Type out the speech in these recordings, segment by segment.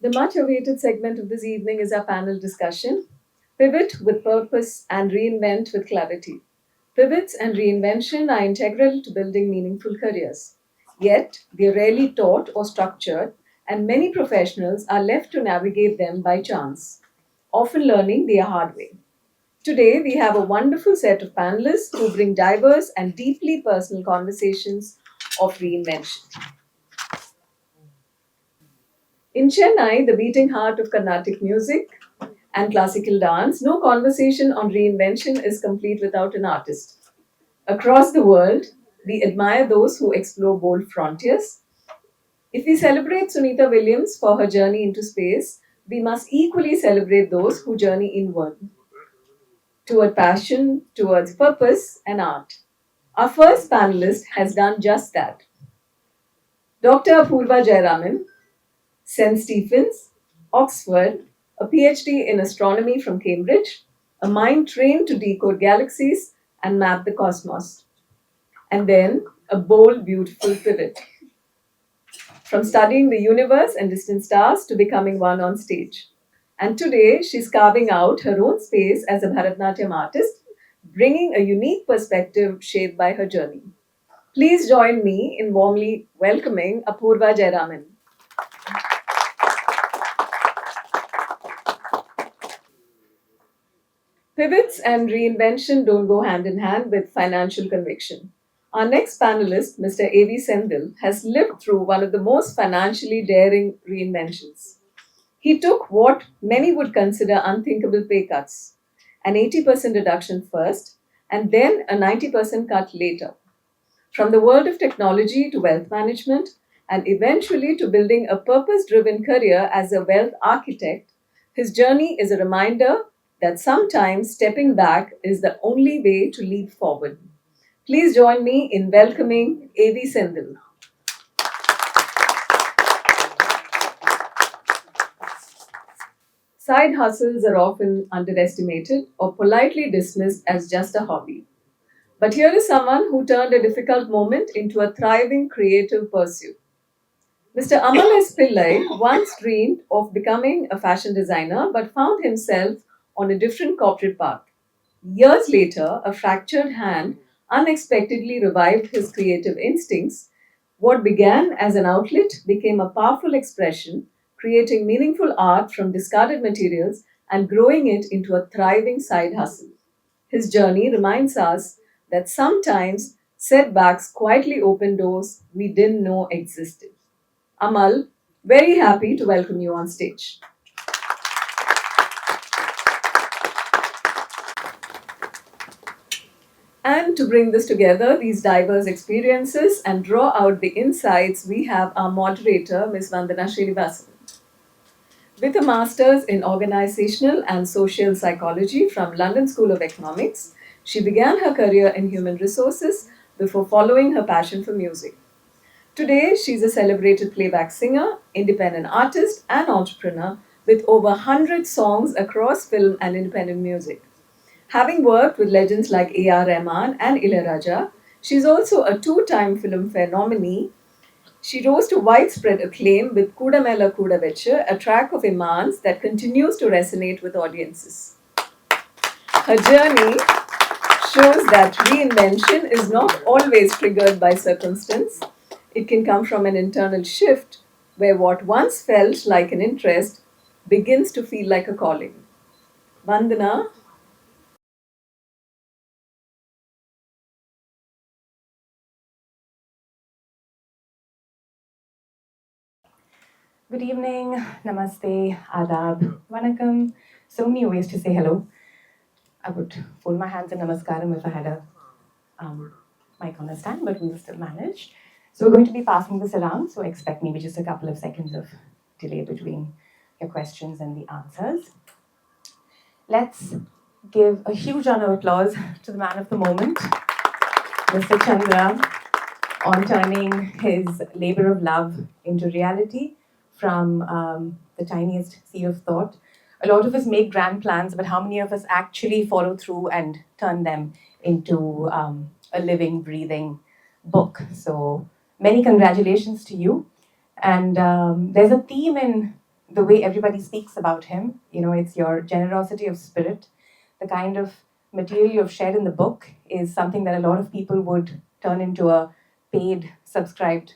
The much awaited segment of this evening is our panel discussion: Pivot with Purpose and Reinvent with Clarity. Pivots and reinvention are integral to building meaningful careers. Yet, they are rarely taught or structured, and many professionals are left to navigate them by chance, often learning the hard way. Today, we have a wonderful set of panelists who bring diverse and deeply personal conversations of reinvention. In Chennai, the beating heart of Carnatic music and classical dance, no conversation on reinvention is complete without an artist. Across the world, we admire those who explore bold frontiers. If we celebrate Sunita Williams for her journey into space, we must equally celebrate those who journey inward toward passion, towards purpose and art. Our first panelist has done just that. Dr. Apurva Jayaraman, St. Stephen's, Oxford, a PhD in astronomy from Cambridge, a mind trained to decode galaxies and map the cosmos, and then a bold, beautiful pivot from studying the universe and distant stars to becoming one on stage. And today, she's carving out her own space as a Bharatanatyam artist, bringing a unique perspective shaped by her journey. Please join me in warmly welcoming Apurva Jayaraman. Pivots and reinvention don't go hand in hand with financial conviction. Our next panelist, Mr. A.V. Sendil, has lived through one of the most financially daring reinventions. He took what many would consider unthinkable pay cuts, an 80% reduction first, and then a 90% cut later. From the world of technology to wealth management, and eventually to building a purpose driven career as a wealth architect, his journey is a reminder that sometimes stepping back is the only way to leap forward. Please join me in welcoming A.V. Sendil. Side hustles are often underestimated or politely dismissed as just a hobby. But here is someone who turned a difficult moment into a thriving creative pursuit. Mr. Amal S. Pillai once dreamed of becoming a fashion designer but found himself on a different corporate path. Years later, a fractured hand unexpectedly revived his creative instincts. What began as an outlet became a powerful expression, creating meaningful art from discarded materials and growing it into a thriving side hustle. His journey reminds us that sometimes setbacks quietly open doors we didn't know existed. Amal, very happy to welcome you on stage. And to bring this together, these diverse experiences, and draw out the insights, we have our moderator, Ms. Vandana Srinivasan. With a master's in organizational and social psychology from London School of Economics, she began her career in human resources before following her passion for music. Today, she's a celebrated playback singer, independent artist, and entrepreneur with over 100 songs across film and independent music. Having worked with legends like A.R. Rahman and Ilayaraja, she's also a two-time Filmfare nominee. She rose to widespread acclaim with Kudamela Kudavecha, a track of Iman's that continues to resonate with audiences. Her journey shows that reinvention is not always triggered by circumstance. It can come from an internal shift where what once felt like an interest begins to feel like a calling. Vandana, Good evening, namaste, adab, vanakkam. So many ways to say hello. I would fold my hands in namaskaram if I had a mic on the stand, but we'll still manage. So we're going to be passing this around, so expect maybe just a couple of seconds of delay between your questions and the answers. Let's give a huge round of applause to the man of the moment, Mr. Chandra, on turning his labor of love into reality from the tiniest seed of thought. A lot of us make grand plans, but how many of us actually follow through and turn them into a living, breathing book? So many congratulations to you. And there's a theme in the way everybody speaks about him. It's your generosity of spirit. The kind of material you've shared in the book is something that a lot of people would turn into a paid, subscribed,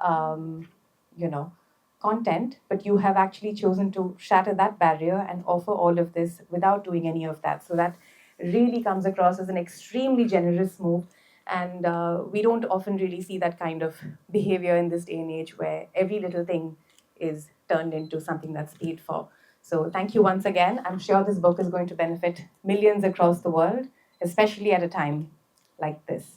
um, you know, content, but you have actually chosen to shatter that barrier and offer all of this without doing any of that. So that really comes across as an extremely generous move. And we don't often really see that kind of behavior in this day and age where every little thing is turned into something that's paid for. So thank you once again. I'm sure this book is going to benefit millions across the world, especially at a time like this.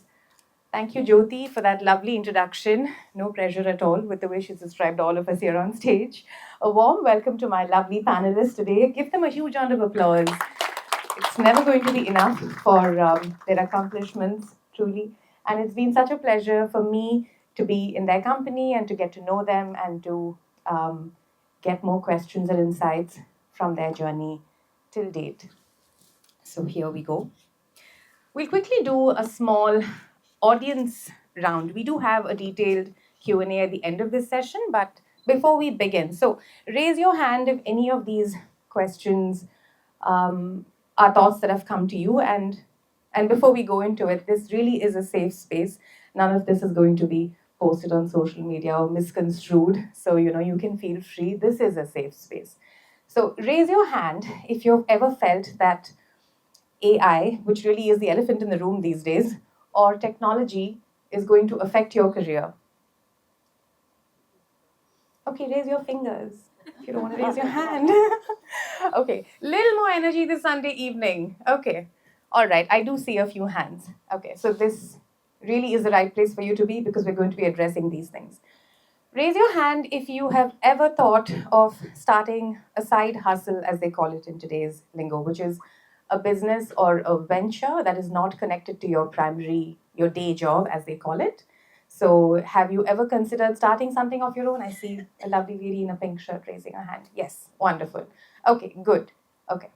Thank you, Jyoti, for that lovely introduction. No pressure at all with the way she's described all of us here on stage. A warm welcome to my lovely panelists today. Give them a huge round of applause. It's never going to be enough for their accomplishments, truly. And it's been such a pleasure for me to be in their company and to get to know them and to get more questions and insights from their journey till date. So here we go. We'll quickly do a small audience round. We do have a detailed Q&A at the end of this session, but before we begin, so raise your hand if any of these questions are thoughts that have come to you. And before we go into it, this really is a safe space. None of this is going to be posted on social media or misconstrued. So, you can feel free. This is a safe space. So raise your hand if you've ever felt that AI, which really is the elephant in the room these days, or technology is going to affect your career. Okay, raise your fingers if you don't want to raise your hand. Okay, little more energy this Sunday evening. Okay, all right, I do see a few hands. Okay, so this really is the right place for you to be because we're going to be addressing these things. Raise your hand if you have ever thought of starting a side hustle, as they call it in today's lingo, which is a business or a venture that is not connected to your day job, as they call it. So, have you ever considered starting something of your own? I see a lovely lady in a pink shirt raising her hand. Yes, wonderful. Okay, good. Okay.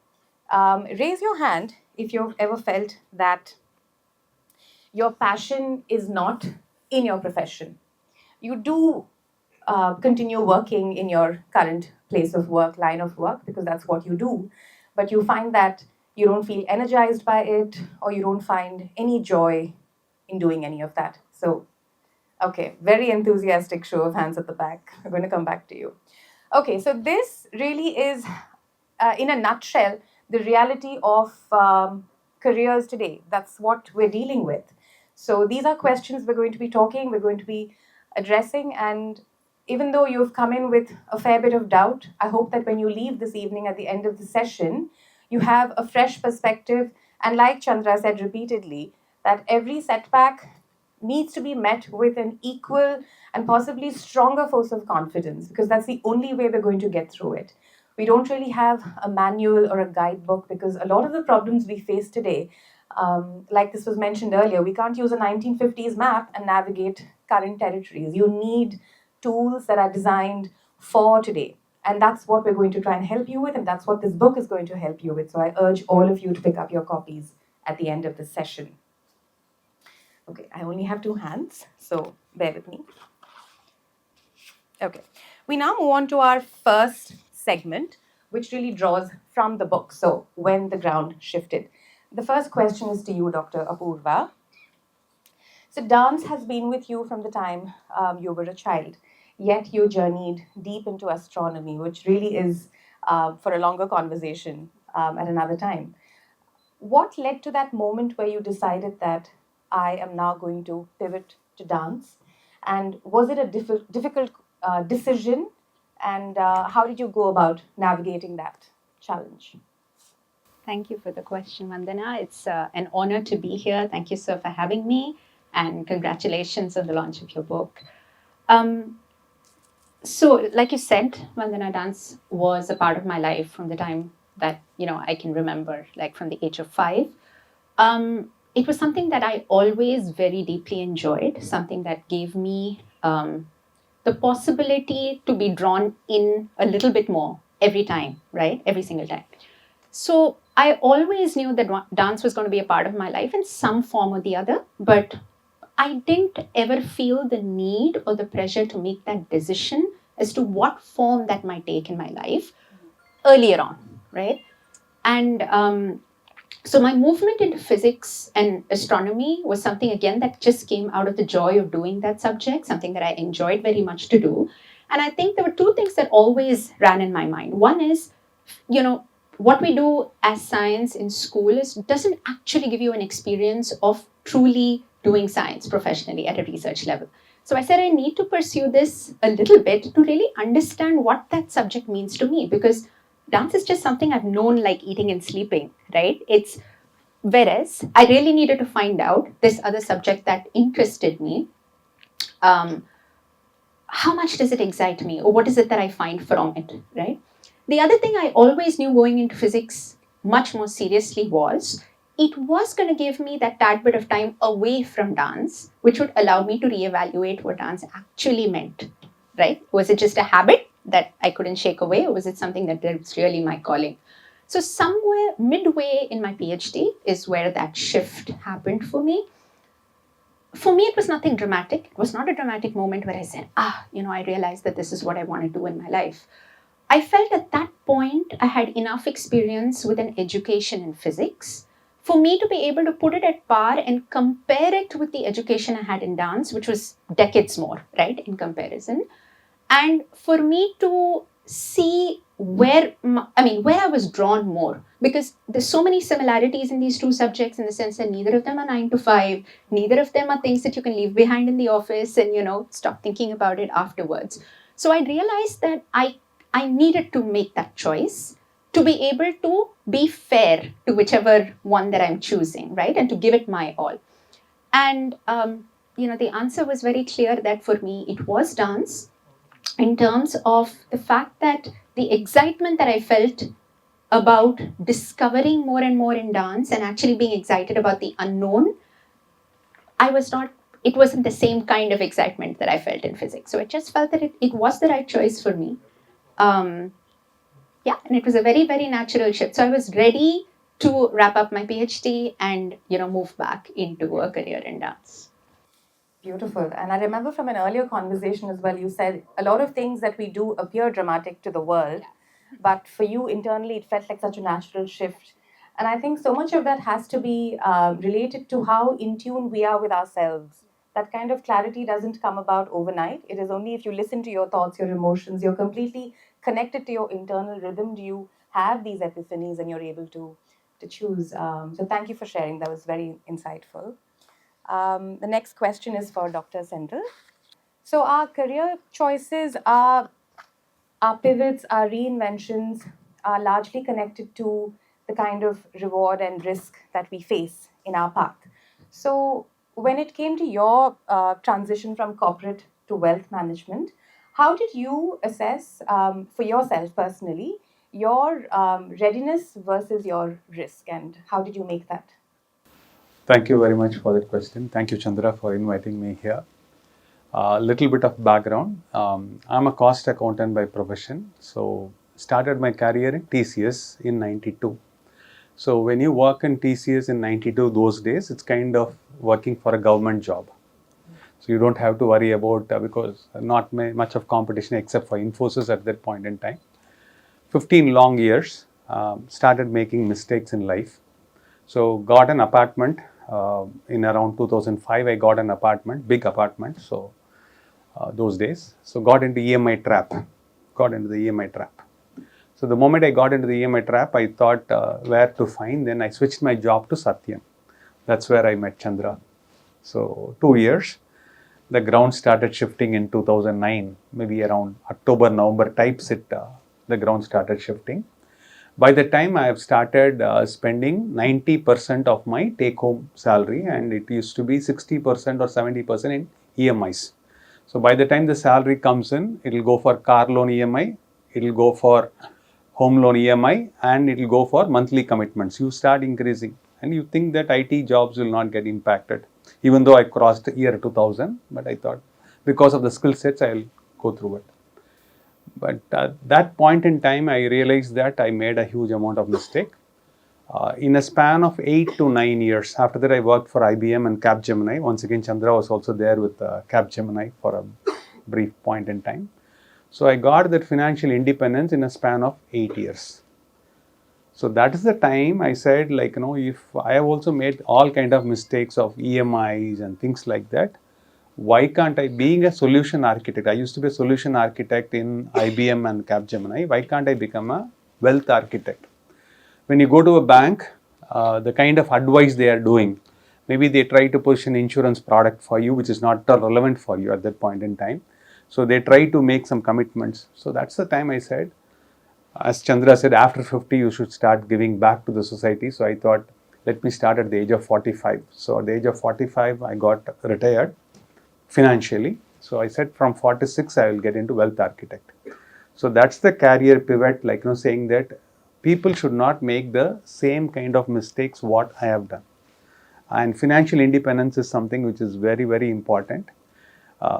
Raise your hand if you've ever felt that your passion is not in your profession. You do continue working in your current place of work, line of work, because that's what you do. But you find that you don't feel energized by it, or you don't find any joy in doing any of that. So, okay, very enthusiastic show of hands at the back. We're going to come back to you. Okay, so this really is, in a nutshell, the reality of careers today. That's what we're dealing with. So these are questions we're going to be addressing. And even though you've come in with a fair bit of doubt, I hope that when you leave this evening at the end of the session, you have a fresh perspective. And like Chandra said repeatedly, that every setback needs to be met with an equal and possibly stronger force of confidence, because that's the only way we're going to get through it. We don't really have a manual or a guidebook, because a lot of the problems we face today, like this was mentioned earlier, we can't use a 1950s map and navigate current territories. You need tools that are designed for today. And that's what we're going to try and help you with, and that's what this book is going to help you with. So I urge all of you to pick up your copies at the end of this session. Okay, I only have 2 hands, so bear with me. Okay, we now move on to our first segment, which really draws from the book. So, when the ground shifted. The first question is to you, Dr. Apurva. So, dance has been with you from the time you were a child, yet you journeyed deep into astronomy, which really is for a longer conversation at another time. What led to that moment where you decided that I am now going to pivot to dance? And was it a difficult decision? And how did you go about navigating that challenge? Thank you for the question, Vandana. It's an honor to be here. Thank you, sir, for having me. And congratulations on the launch of your book. So, like you said, Vandana, dance was a part of my life from the time that, I can remember, like from the age of 5. It was something that I always very deeply enjoyed, something that gave me the possibility to be drawn in a little bit more every time, right? Every single time. So I always knew that dance was going to be a part of my life in some form or the other, but I didn't ever feel the need or the pressure to make that decision as to what form that might take in my life earlier on, right? And so my movement into physics and astronomy was something, again, that just came out of the joy of doing that subject, something that I enjoyed very much to do. And I think there were two things that always ran in my mind. One is, you know, what we do as science in school doesn't actually give you an experience of truly doing science professionally at a research level. So I said I need to pursue this a little bit to really understand what that subject means to me, because dance is just something I've known like eating and sleeping, right? It's whereas I really needed to find out this other subject that interested me. How much does it excite me, or what is it that I find from it, right? The other thing I always knew going into physics much more seriously was it was going to give me that tad bit of time away from dance, which would allow me to reevaluate what dance actually meant, right? Was it just a habit that I couldn't shake away, or was it something that was really my calling? So, somewhere midway in my PhD is where that shift happened for me. For me, it was nothing dramatic. It was not a dramatic moment where I said, I realized that this is what I want to do in my life. I felt at that point I had enough experience with an education in physics for me to be able to put it at par and compare it with the education I had in dance, which was decades more, right, in comparison. And for me to see where I was drawn more, because there's so many similarities in these two subjects, in the sense that neither of them are 9 to 5, neither of them are things that you can leave behind in the office and stop thinking about it afterwards. So I realized that I needed to make that choice to be able to be fair to whichever one that I'm choosing, right, and to give it my all. And the answer was very clear that for me it was dance, in terms of the fact that the excitement that I felt about discovering more and more in dance and actually being excited about the unknown, it wasn't the same kind of excitement that I felt in physics. So I just felt that it was the right choice for me. And it was a very, very natural shift. So I was ready to wrap up my PhD and, move back into a career in dance. Beautiful. And I remember from an earlier conversation as well, you said a lot of things that we do appear dramatic to the world, but for you internally, it felt like such a natural shift. And I think so much of that has to be related to how in tune we are with ourselves. That kind of clarity doesn't come about overnight. It is only if you listen to your thoughts, your emotions, you're completely connected to your internal rhythm, do you have these epiphanies and you're able to choose. So thank you for sharing. That was very insightful. The next question is for Dr. Sendel. So our career choices, our pivots, our reinventions are largely connected to the kind of reward and risk that we face in our path. So when it came to your transition from corporate to wealth management, how did you assess for yourself personally your readiness versus your risk, and how did you make that? Thank you very much for that question. Thank you, Chandra, for inviting me here. A little bit of background. I'm a cost accountant by profession. So, started my career in TCS in 92. So, when you work in TCS in 92 those days, it's kind of working for a government job. So, you don't have to worry about, because not much of competition except for Infosys at that point in time. 15 long years, started making mistakes in life. So, got an apartment in around 2005. I got an apartment, big apartment. So, those days. So, got into EMI trap. So, the moment I got into the EMI trap, I thought where to find. Then I switched my job to Satyam. That's where I met Chandra. So, 2 years. The ground started shifting in 2009, maybe around October, November types. The ground started shifting. By the time I have started spending 90% of my take-home salary, and it used to be 60% or 70% in EMIs. So by the time the salary comes in, it will go for car loan EMI, it will go for home loan EMI, and it will go for monthly commitments. You start increasing, and you think that IT jobs will not get impacted. Even though I crossed year 2000, but I thought because of the skill sets, I will go through it. But at that point in time, I realized that I made a huge amount of mistake. In a span of 8 to 9 years, after that I worked for IBM and Capgemini. Once again, Chandra was also there with Capgemini for a brief point in time. So I got that financial independence in a span of 8 years. So that is the time I said, like, if I have also made all kind of mistakes of EMIs and things like that, why can't I, being a solution architect, I used to be a solution architect in IBM and Capgemini, why can't I become a wealth architect? When you go to a bank, the kind of advice they are doing, maybe they try to push an insurance product for you, which is not relevant for you at that point in time. So they try to make some commitments. So that's the time I said, as Chandra said, after 50, you should start giving back to the society. So I thought, let me start at the age of 45. So at the age of 45, I got retired financially. So I said from 46, I will get into wealth architect. So that's the career pivot, like saying that people should not make the same kind of mistakes what I have done. And financial independence is something which is very, very important.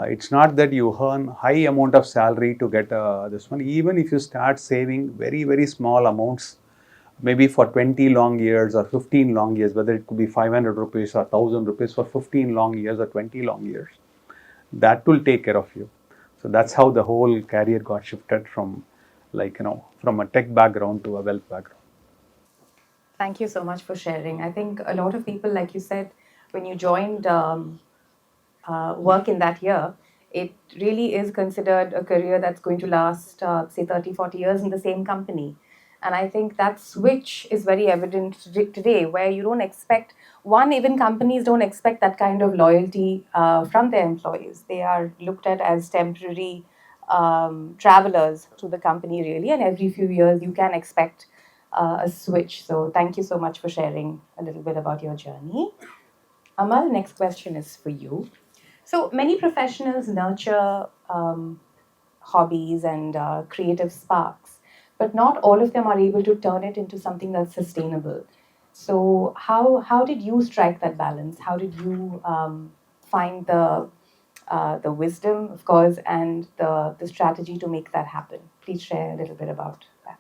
It's not that you earn high amount of salary to get this one. Even if you start saving very, very small amounts, maybe for 20 long years or 15 long years, whether it could be 500 rupees or 1000 rupees for 15 long years or 20 long years, that will take care of you. So that's how the whole career got shifted from, from a tech background to a wealth background. Thank you so much for sharing. I think a lot of people, like you said, when you joined work in that year, it really is considered a career that's going to last, say, 30, 40 years in the same company. And I think that switch is very evident today, where you don't expect, one, even companies don't expect that kind of loyalty from their employees. They are looked at as temporary travelers to the company, really. And every few years, you can expect a switch. So thank you so much for sharing a little bit about your journey. Amal, next question is for you. So many professionals nurture hobbies and creative sparks, but not all of them are able to turn it into something that's sustainable. So how did you strike that balance? How did you find the wisdom, of course, and the strategy to make that happen? Please share a little bit about that.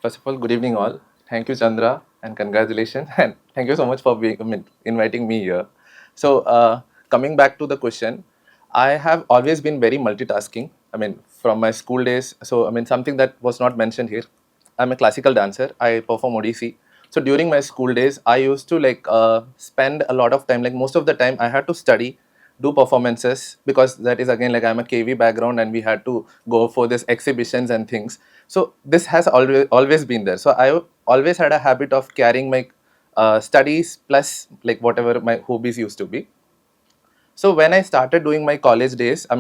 First of all, good evening, all. Thank you, Chandra, and congratulations. And thank you so much for inviting me here. So, coming back to the question, I have always been very multitasking. From my school days. So, something that was not mentioned here. I'm a classical dancer. I perform Odissi. So, during my school days, I used to spend a lot of time. Like most of the time, I had to study, do performances, because that is again, like I'm a KV background and we had to go for this exhibitions and things. So this has always been there. So I always had a habit of carrying my studies plus like whatever my hobbies used to be. So when I started doing my college days, I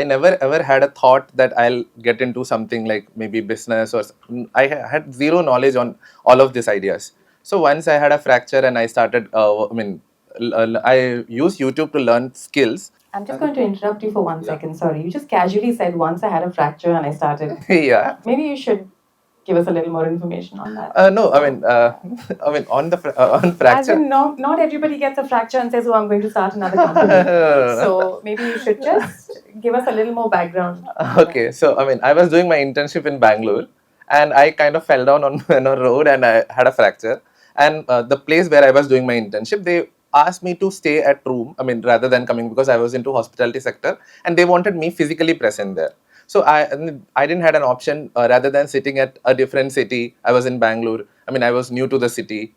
never ever had a thought that I'll get into something like maybe business or had zero knowledge on all of these ideas. So once I had a fracture and I started, I used YouTube to learn skills. I'm just going to interrupt you for 1 second. Sorry, you just casually said once I had a fracture and I started. Yeah. Maybe you should give us a little more information on that. No, on the on As fracture. in, not everybody gets a fracture and says, "Oh, I'm going to start another company." So maybe you should just give us a little more background. Okay, so I was doing my internship in Bangalore, and I kind of fell down on, on a road, and I had a fracture. And the place where I was doing my internship, they asked me to stay at room. Rather than coming, because I was into hospitality sector, and they wanted me physically present there. So I didn't had an option rather than sitting at a different city. I was in Bangalore. I was new to the city.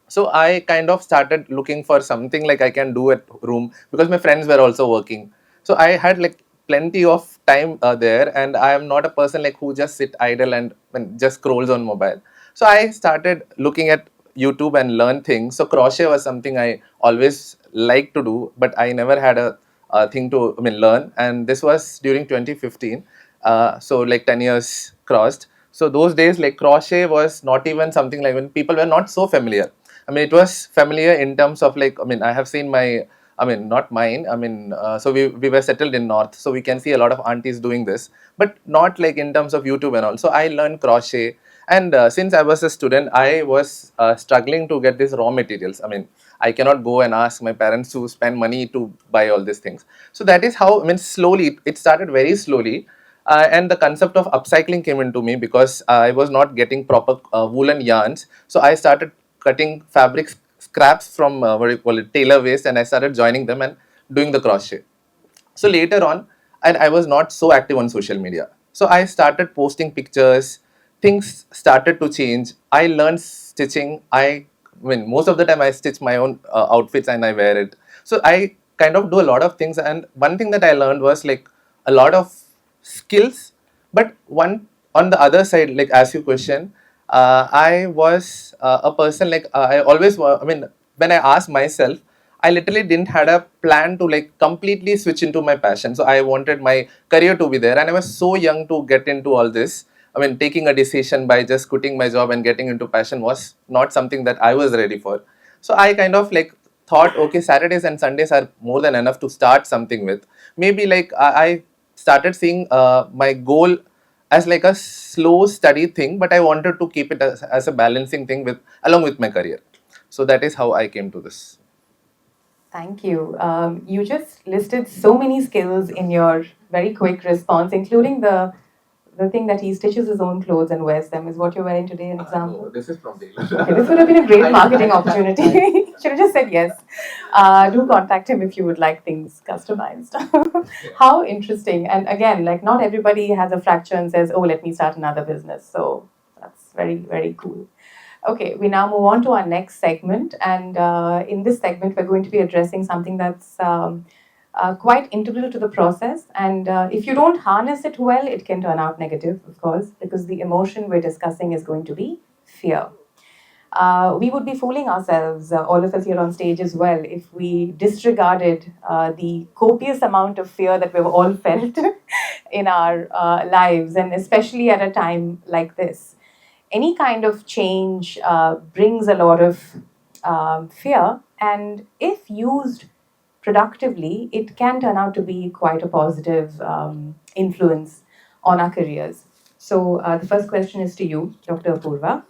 So I kind of started looking for something like I can do at room, because my friends were also working. So I had like plenty of time there, and I am not a person like who just sit idle and just scrolls on mobile. So I started looking at YouTube and learn things. So crochet was something I always liked to do, but I never had a thing to learn. And this was during 2015. So like 10 years crossed. So those days, like crochet was not even something like when people were not so familiar. It was familiar in terms of like, I have seen my, not mine. So we were settled in North, so we can see a lot of aunties doing this, but not like in terms of YouTube and all. So I learned crochet. And since I was a student, I was struggling to get these raw materials. I cannot go and ask my parents to spend money to buy all these things. So that is how, slowly, it started very slowly. And the concept of upcycling came into me, because I was not getting proper woolen yarns. So I started cutting fabric scraps from what do you call it, tailor waste, and I started joining them and doing the crochet. So later on, and I was not so active on social media. So I started posting pictures. Things started to change. I learned stitching. I mean, most of the time I stitch my own outfits and I wear it. So I kind of do a lot of things. And one thing that I learned was like a lot of skills. But one on the other side, like as you question, I was a person like I always. I mean, when I asked myself, I literally didn't had a plan to like completely switch into my passion. So I wanted my career to be there, and I was so young to get into all this. I mean, taking a decision by just quitting my job and getting into passion was not something that I was ready for. So I kind of like thought, okay, Saturdays and Sundays are more than enough to start something with. Maybe like I started seeing my goal as like a slow, steady thing, but I wanted to keep it as a balancing thing with along with my career. So that is how I came to this. Thank you. You just listed so many skills in your very quick response, including the thing that he stitches his own clothes and wears them. Is what you're wearing today an example? This is from Taylor. Okay, this would have been a great marketing opportunity. Should have just said yes. Do contact him if you would like things customized. How interesting. And again, like not everybody has a fracture and says, oh, let me start another business. So that's very, very cool. Okay, we now move on to our next segment. And in this segment, we're going to be addressing something that's quite integral to the process. And if you don't harness it well, it can turn out negative, of course, because the emotion we're discussing is going to be fear. We would be fooling ourselves, all of us here on stage as well, if we disregarded the copious amount of fear that we've all felt in our lives, and especially at a time like this. Any kind of change brings a lot of fear, and if used productively, it can turn out to be quite a positive influence on our careers. So, the first question is to you, Dr. Apurva.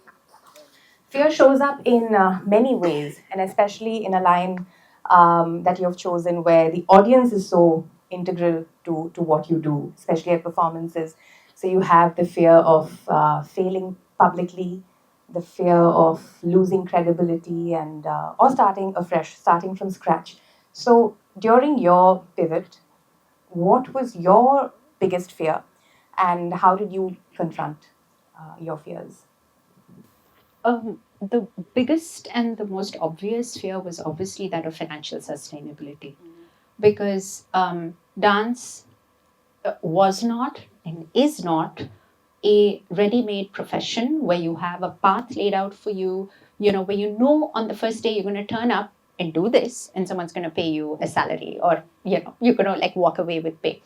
Fear shows up in many ways, and especially in a line that you have chosen where the audience is so integral to what you do, especially at performances. So you have the fear of failing publicly, the fear of losing credibility, and or starting afresh, starting from scratch. So during your pivot, what was your biggest fear, and how did you confront your fears? The biggest and the most obvious fear was obviously that of financial sustainability, because dance was not and is not a ready-made profession where you have a path laid out for you, where on the first day you're going to turn up and do this and someone's going to pay you a salary, or you're going to like walk away with pay.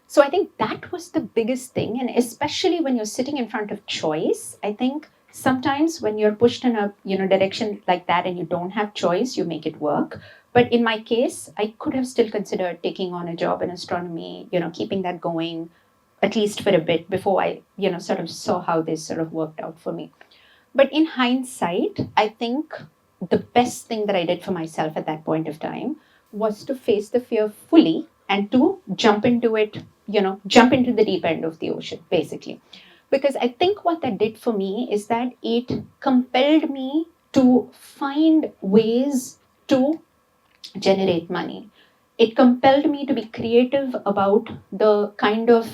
So I think that was the biggest thing. And especially when you're sitting in front of choice, I think sometimes when you're pushed in a direction like that and you don't have choice, you make it work. But in my case, I could have still considered taking on a job in astronomy, keeping that going at least for a bit before I, sort of saw how this sort of worked out for me. But in hindsight, I think the best thing that I did for myself at that point of time was to face the fear fully and to jump into it, jump into the deep end of the ocean, basically. Because I think what that did for me is that it compelled me to find ways to generate money. It compelled me to be creative about the kind of,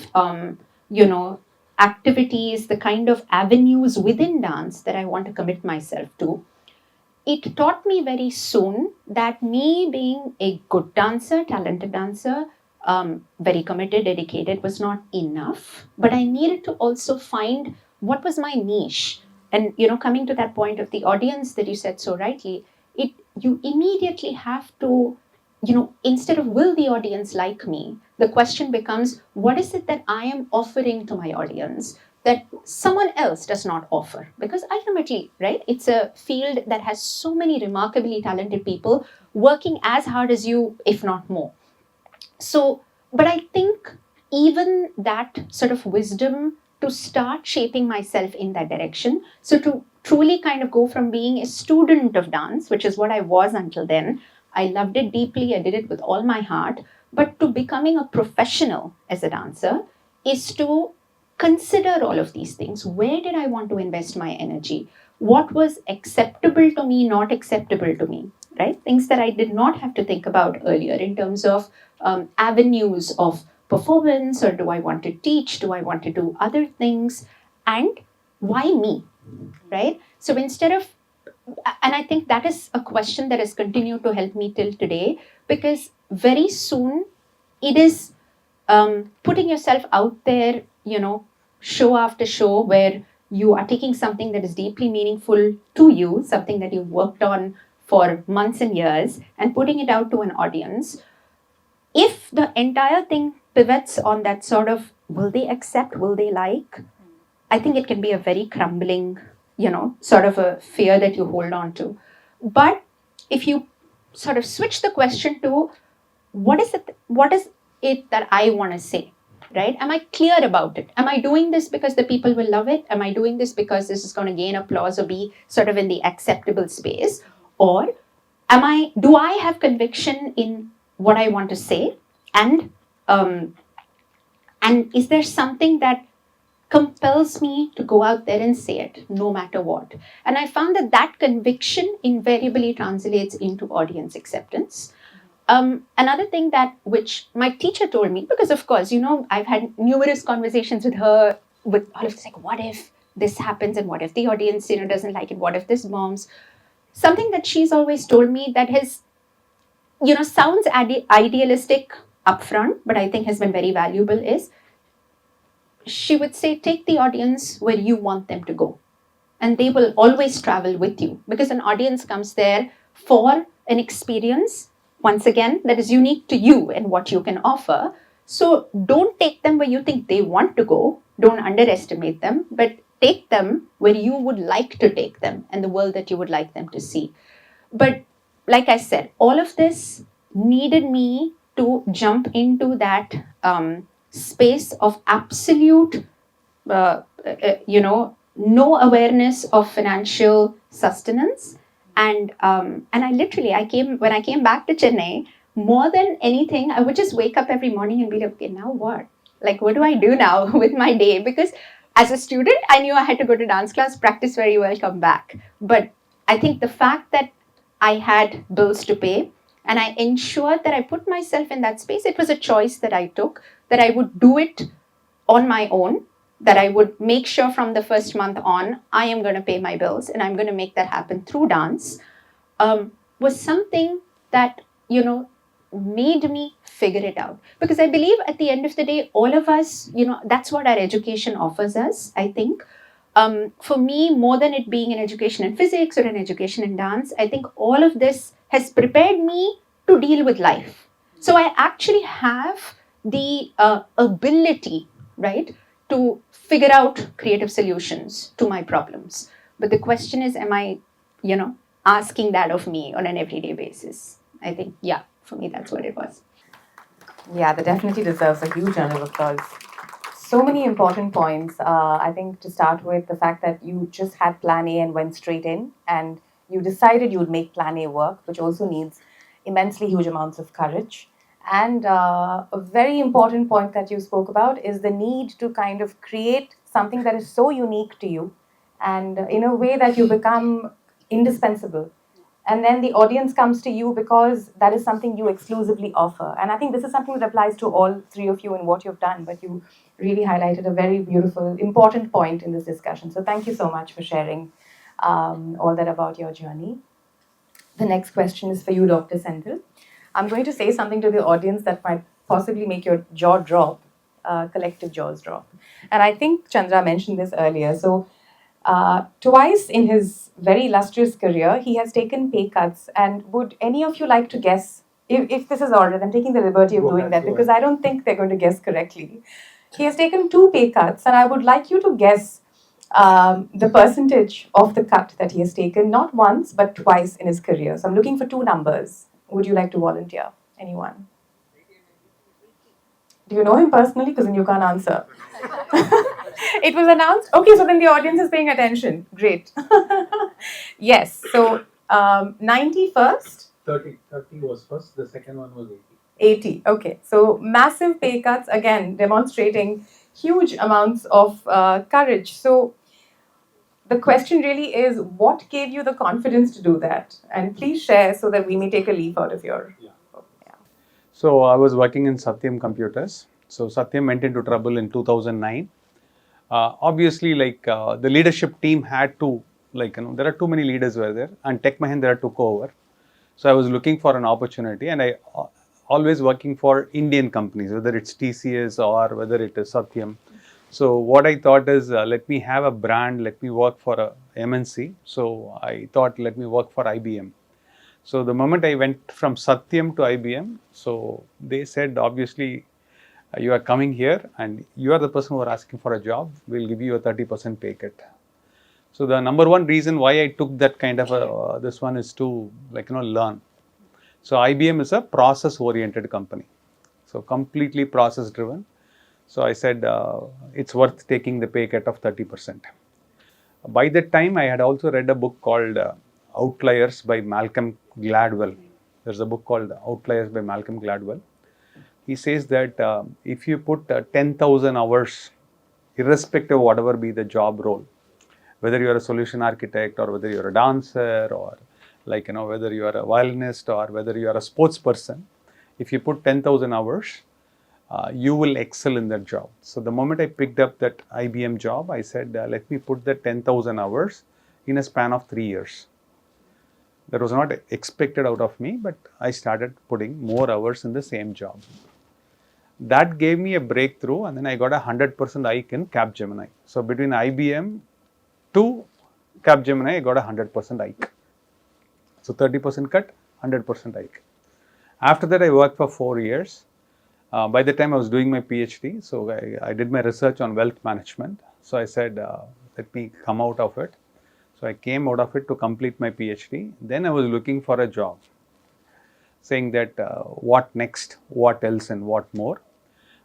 activities, the kind of avenues within dance that I want to commit myself to. It taught me very soon that me being a good dancer, talented dancer, very committed, dedicated, was not enough. But I needed to also find what was my niche. And coming to that point of the audience that you said so rightly, you immediately have to, instead of will the audience like me, the question becomes, what is it that I am offering to my audience that someone else does not offer? Because ultimately, right, it's a field that has so many remarkably talented people working as hard as you, if not more. So, but I think even that sort of wisdom to start shaping myself in that direction, so to truly kind of go from being a student of dance, which is what I was until then, I loved it deeply, I did it with all my heart, but to becoming a professional as a dancer is to consider all of these things. Where did I want to invest my energy? What was acceptable to me, not acceptable to me, right? Things that I did not have to think about earlier in terms of avenues of performance, or do I want to teach? Do I want to do other things? And why me? Right? So instead of, and I think that is a question that has continued to help me till today, because very soon it is putting yourself out there, show after show, where you are taking something that is deeply meaningful to you, something that you've worked on for months and years, and putting it out to an audience. If the entire thing pivots on that sort of, will they accept, will they like, I think it can be a very crumbling, sort of a fear that you hold on to. But if you sort of switch the question to, what is it that I want to say? Right? Am I clear about it? Am I doing this because the people will love it? Am I doing this because this is going to gain applause or be sort of in the acceptable space? Or do I have conviction in what I want to say? And is there something that compels me to go out there and say it no matter what? And I found that conviction invariably translates into audience acceptance. Another thing which my teacher told me, because of course, I've had numerous conversations with her with all of this, like, what if this happens, and what if the audience, doesn't like it? What if this bombs? Something that she's always told me that has, sounds idealistic upfront, but I think has been very valuable, is she would say, take the audience where you want them to go. And they will always travel with you, because an audience comes there for an experience, once again, that is unique to you and what you can offer. So don't take them where you think they want to go. Don't underestimate them, but take them where you would like to take them and the world that you would like them to see. But like I said, all of this needed me to jump into that space of absolute, no awareness of financial sustenance. And when I came back to Chennai, more than anything, I would just wake up every morning and be like, okay, now what? Like, what do I do now with my day? Because as a student, I knew I had to go to dance class, practice very well, come back. But I think the fact that I had bills to pay, and I ensured that I put myself in that space, it was a choice that I took, that I would do it on my own, that I would make sure from the first month on, I am going to pay my bills and I'm going to make that happen through dance, was something that, made me figure it out. Because I believe at the end of the day, all of us, that's what our education offers us, I think. For me, more than it being an education in physics or an education in dance, I think all of this has prepared me to deal with life. So I actually have the ability, right, to figure out creative solutions to my problems. But the question is, am I, asking that of me on an everyday basis? I think, yeah, for me, that's what it was. Yeah, that definitely deserves a huge round of applause. So many important points. I think to start with, the fact that you just had plan A and went straight in, and you decided you would make plan A work, which also needs immensely huge amounts of courage. And a very important point that you spoke about is the need to kind of create something that is so unique to you, and in a way that you become indispensable. And then the audience comes to you because that is something you exclusively offer. And I think this is something that applies to all three of you in what you've done, but you really highlighted a very beautiful, important point in this discussion. So thank you so much for sharing all that about your journey. The next question is for you, Dr. Senthil. I'm going to say something to the audience that might possibly make your jaw drop, collective jaws drop. And I think Chandra mentioned this earlier. So twice in his very illustrious career, he has taken pay cuts. And would any of you like to guess, if this is ordered, I'm taking the liberty of doing that because I don't think they're going to guess correctly. He has taken 2 pay cuts, and I would like you to guess the percentage of the cut that he has taken, not once, but twice in his career. So I'm looking for 2 numbers. Would you like to volunteer? Anyone? Do you know him personally? Because then you can't answer. It was announced. Okay, so then the audience is paying attention. Great. Yes, so 91st? 30 was first, the second one was 80. 80, okay. So massive pay cuts, again, demonstrating huge amounts of courage. So the question really is, what gave you the confidence to do that? And please share so that we may take a leaf out of your... So I was working in Satyam Computers, So Satyam went into trouble in 2009. Obviously, the leadership team had to, there are too many leaders were there, and Tech Mahindra took over. So I was looking for an opportunity, and I always working for Indian companies, whether it's TCS or whether it is Satyam. So what I thought is, let me have a brand, let me work for a MNC. So I thought, let me work for IBM. So the moment I went from Satyam to IBM, so they said, obviously, you are coming here and you are the person who are asking for a job. We'll give you a 30% pay cut. So the number one reason why I took that kind of this one is to learn. So IBM is a process-oriented company, so completely process-driven. So I said it's worth taking the pay cut of 30%. By that time, I had also read a book called Outliers by Malcolm Gladwell. There's a book called Outliers by Malcolm Gladwell. He says that if you put 10,000 hours, irrespective of whatever be the job role, whether you are a solution architect or whether you are a dancer or whether you are a violinist or whether you are a sports person, if you put 10,000 hours, you will excel in that job. So the moment I picked up that IBM job, I said, let me put the 10,000 hours in a span of 3 years. That was not expected out of me, but I started putting more hours in the same job. That gave me a breakthrough, and then I got a 100% hike in Capgemini. So between IBM to Capgemini, I got a 100% hike. So 30% cut, 100% hike. After that, I worked for 4 years. By the time I was doing my PhD, so I did my research on wealth management. So I said, let me come out of it. So I came out of it to complete my PhD. Then I was looking for a job, saying that what next, what else, and what more.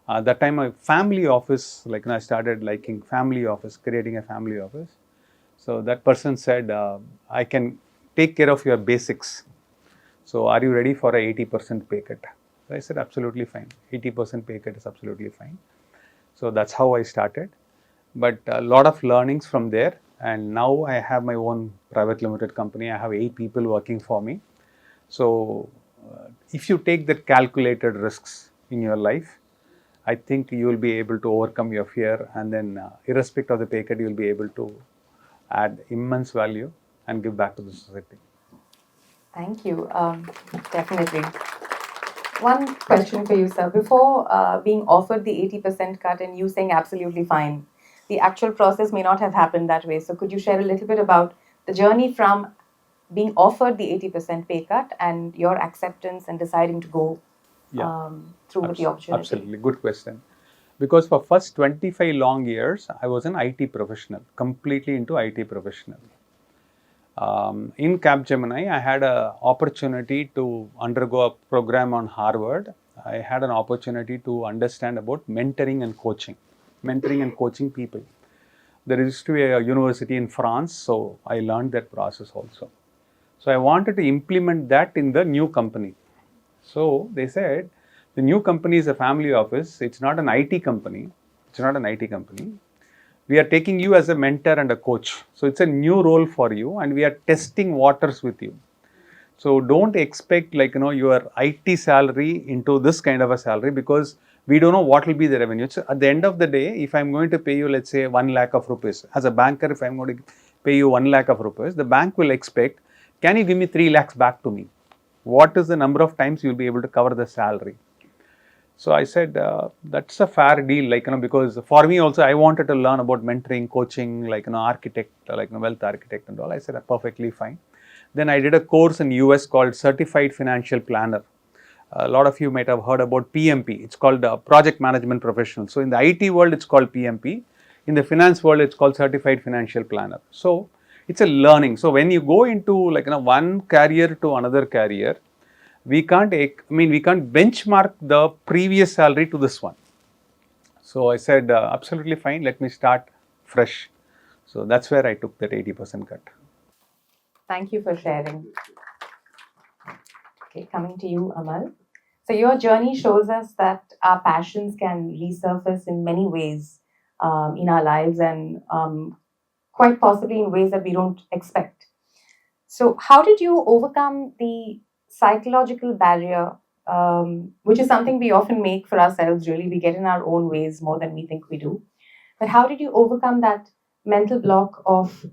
That time, my family office, I started liking family office, creating a family office. So that person said, I can take care of your basics. So are you ready for a 80% pay cut? So I said, absolutely fine. 80% pay cut is absolutely fine. So that's how I started. But a lot of learnings from there. And now I have my own private limited company. I have 8 people working for me. So if you take that calculated risks in your life, I think you will be able to overcome your fear, and then irrespective of the pay cut, you will be able to add immense value and give back to the society. Thank you. Definitely. One question for you, sir. Before being offered the 80% cut and you saying absolutely fine, the actual process may not have happened that way. So could you share a little bit about the journey from being offered the 80% pay cut and your acceptance and deciding to go through with the opportunity? Absolutely. Good question. Because for first 25 long years, I was an IT professional, completely into IT professional. In Capgemini, I had an opportunity to undergo a program on Harvard. I had an opportunity to understand about mentoring and coaching people. There used to be a university in France, so I learned that process also. So I wanted to implement that in the new company. So they said, the new company is a family office. It's not an IT company. We are taking you as a mentor and a coach. So it's a new role for you, and we are testing waters with you. So don't expect your IT salary into this kind of a salary, because we don't know what will be the revenue. So at the end of the day, if I'm going to pay you, let's say 1 lakh of rupees, as a banker, if I'm going to pay you 1 lakh of rupees, the bank will expect, can you give me 3 lakhs back to me? What is the number of times you'll be able to cover the salary? So I said, that's a fair deal, because for me also, I wanted to learn about mentoring, coaching, architect, wealth architect and all. I said, perfectly fine. Then I did a course in US called Certified Financial Planner. A lot of you might have heard about PMP. It's called Project Management Professional. So in the IT world, it's called PMP. In the finance world, it's called Certified Financial Planner. So it's a learning. So when you go into one career to another career, we can't benchmark the previous salary to this one. So I said, absolutely fine, let me start fresh. So that's where I took that 80% cut. Thank you for sharing. Okay, coming to you, Amal. So your journey shows us that our passions can resurface in many ways in our lives, and quite possibly in ways that we don't expect. So how did you overcome the psychological barrier which is something we often make for ourselves, really. We get in our own ways more than we think we do. But how did you overcome that mental block of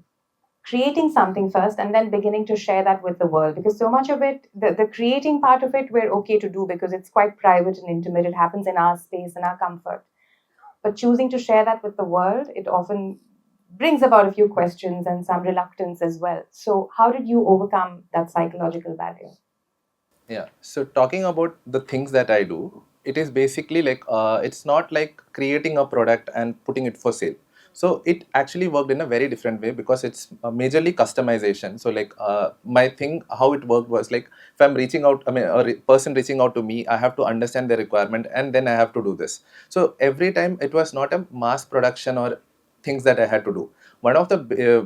creating something first and then beginning to share that with the world? Because so much of it, the creating part of it, we're okay to do because it's quite private and intimate. It happens in our space and our comfort. But choosing to share that with the world, it often brings about a few questions and some reluctance as well. So, how did you overcome that psychological barrier? Yeah. So talking about the things that I do, it is basically like it's not like creating a product and putting it for sale. So it actually worked in a very different way because it's majorly customization. So like my thing, how it worked was like if I'm reaching out, I mean person reaching out to me, I have to understand the requirement and then I have to do this. So every time it was not a mass production or things that I had to do. One of the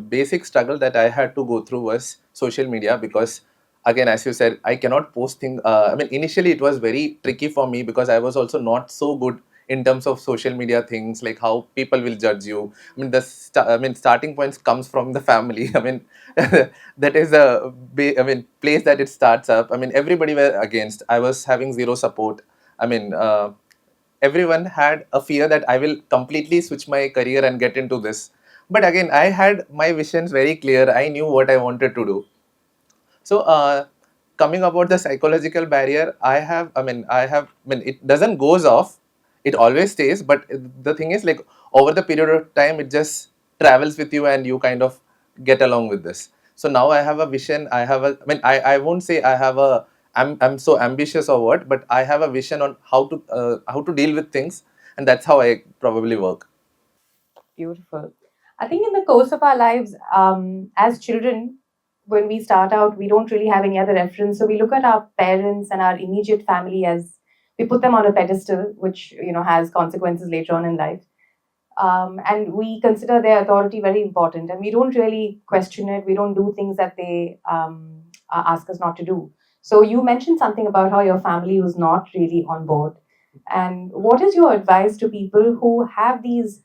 basic struggle that I had to go through was social media because again, as you said, I cannot post things. I mean, initially it was very tricky for me because I was also not so good in terms of social media things, like how people will judge you. I mean, starting points comes from the family. I mean, that is a place that it starts up. I mean, everybody were against. I was having zero support. I mean, everyone had a fear that I will completely switch my career and get into this. But again, I had my visions very clear. I knew what I wanted to do. So, coming about the psychological barrier, I mean, it doesn't goes off. It always stays. But the thing is, like over the period of time, it just travels with you, and you kind of get along with this. So now I have a vision. I won't say I have a. I'm so ambitious or what, but I have a vision on how to deal with things, and that's how I probably work. Beautiful. I think in the course of our lives, as children, when we start out, we don't really have any other reference. So we look at our parents and our immediate family as we put them on a pedestal, which has consequences later on in life. And we consider their authority very important, and we don't really question it. We don't do things that they ask us not to do. So you mentioned something about how your family was not really on board. And what is your advice to people who have these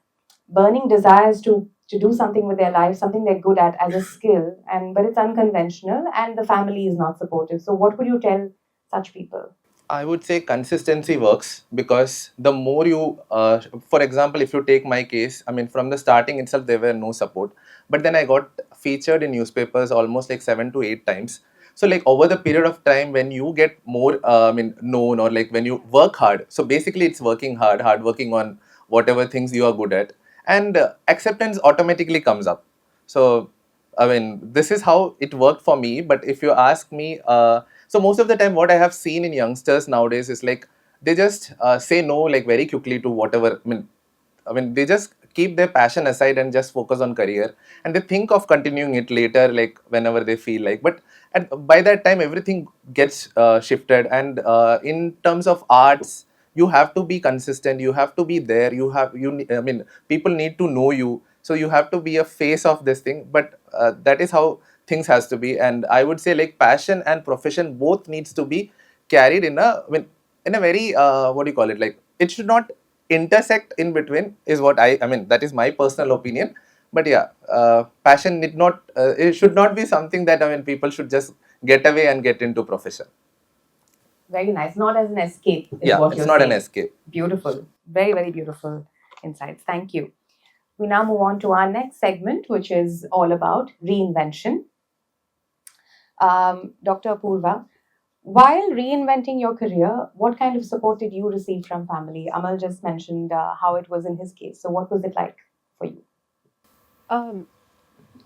burning desires to do something with their life, something they're good at as a skill, and but it's unconventional, and the family is not supportive? So what would you tell such people? I would say consistency works because the more you, for example, if you take my case, I mean, from the starting itself, there were no support. But then I got featured in newspapers almost like 7 to 8 times. So, like over the period of time, when you get more, known or like when you work hard. So basically, it's working hard working on whatever things you are good at, and acceptance automatically comes up. So, I mean, this is how it worked for me. But if you ask me, so most of the time, what I have seen in youngsters nowadays is like they just say no like very quickly to whatever. I mean, they just keep their passion aside and just focus on career, and they think of continuing it later, like whenever they feel like. But by that time, everything gets shifted. And in terms of arts, you have to be consistent. You have to be there. I mean, people need to know you, so you have to be a face of this thing. But that is how things has to be. And I would say like passion and profession both needs to be carried in a, I mean, in a very what do you call it, like it should not intersect in between is what I mean, that is my personal opinion. But yeah, passion need not it should not be something that, I mean, people should just get away and get into profession. Very nice. Not as an escape, is Yeah, what it's you're not an saying. escape. Beautiful. Very, very beautiful insights. Thank you. We now move on to our next segment, which is all about reinvention. Dr. Apurva, while reinventing your career, what kind of support did you receive from family? Amal just mentioned how it was in his case. So, what was it like for you? Um,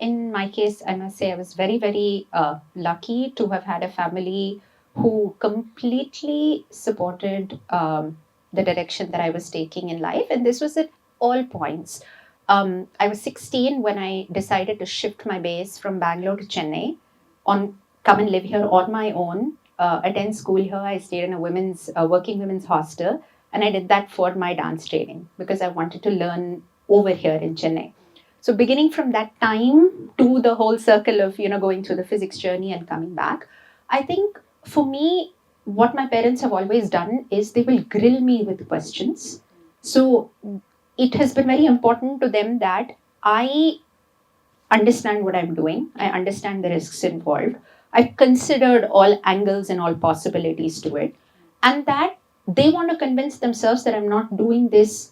in my case, I must say I was very, very lucky to have had a family who completely supported the direction that I was taking in life. And this was at all points. I was 16 when I decided to shift my base from Bangalore to Chennai, come and live here on my own, attend school here. I stayed in a working women's hostel, and I did that for my dance training because I wanted to learn over here in Chennai. So beginning from that time to the whole circle of going through the physics journey and coming back, I think for me, what my parents have always done is they will grill me with questions. So it has been very important to them that I understand what I'm doing. I understand the risks involved. I've considered all angles and all possibilities to it. and that they want to convince themselves that I'm not doing this,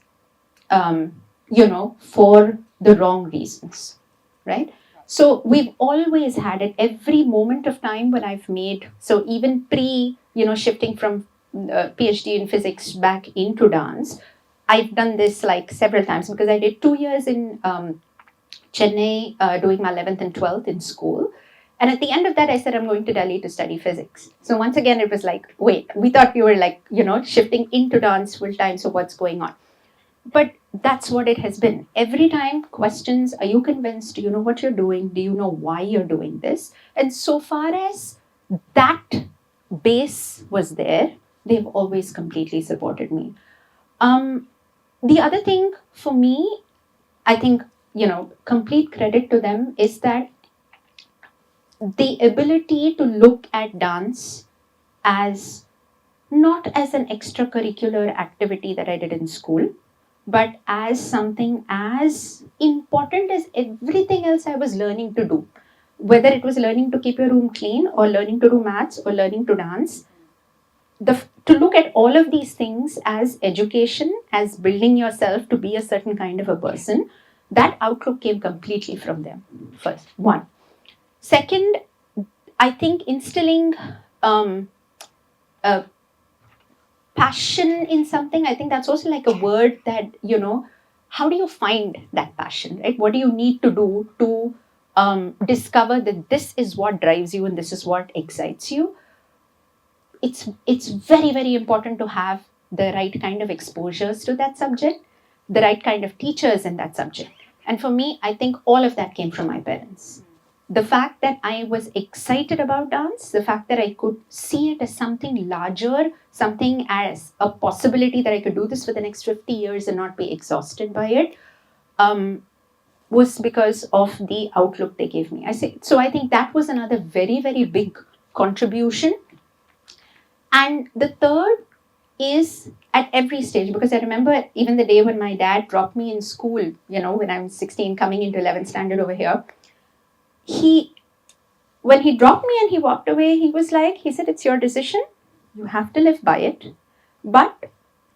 for the wrong reasons, right? So we've always had at every moment of time when I've made, so even pre, shifting from PhD in physics back into dance, I've done this like several times because I did 2 years in Chennai doing my 11th and 12th in school. And at the end of that, I said, I'm going to Delhi to study physics. So once again, it was like, wait, we thought you were like, shifting into dance full time. So what's going on? But that's what it has been. Every time questions, are you convinced? Do you know what you're doing? Do you know why you're doing this? And so far as that base was there, they've always completely supported me. The other thing for me, I think, complete credit to them is that the ability to look at dance as not as an extracurricular activity that I did in school, but as something as important as everything else I was learning to do. Whether it was learning to keep your room clean, or learning to do maths, or learning to dance, to look at all of these things as education, as building yourself to be a certain kind of a person, that outlook came completely from them, first, one. Second, I think instilling a passion in something, I think that's also like a word that, how do you find that passion, right? What do you need to do to discover that this is what drives you and this is what excites you? It's very, very important to have the right kind of exposures to that subject, the right kind of teachers in that subject. And for me, I think all of that came from my parents. The fact that I was excited about dance, the fact that I could see it as something larger, something as a possibility that I could do this for the next 50 years and not be exhausted by it, was because of the outlook they gave me. So I think that was another very, very big contribution. And the third is at every stage, because I remember even the day when my dad dropped me in school, when I was 16 coming into 11th standard over here, when he dropped me and he walked away, he said, it's your decision. You have to live by it. But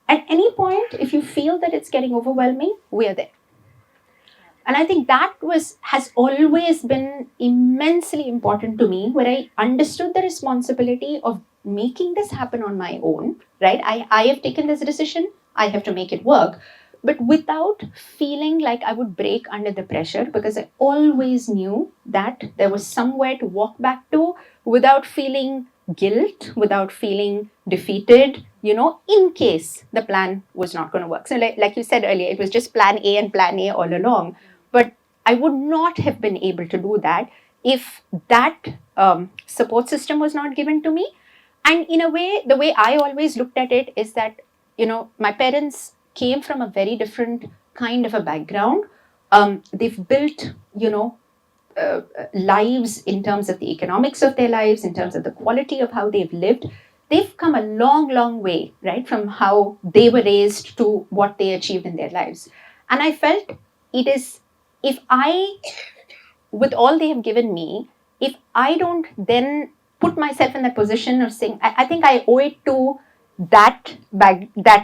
at any point, if you feel that it's getting overwhelming, we're there. And I think that has always been immensely important to me, where I understood the responsibility of making this happen on my own, right? I have taken this decision, I have to make it work, but without feeling like I would break under the pressure, because I always knew that there was somewhere to walk back to without feeling guilt, without feeling defeated, in case the plan was not going to work. So like you said earlier, it was just plan A and plan A all along. But I would not have been able to do that if that support system was not given to me. And in a way, the way I always looked at it is that, my parents came from a very different kind of a background. They've built, lives in terms of the economics of their lives, in terms of the quality of how they've lived. They've come a long, long way, right, from how they were raised to what they achieved in their lives. And I felt it is, if I, with all they have given me, if I don't then put myself in that position of saying, I think I owe it to that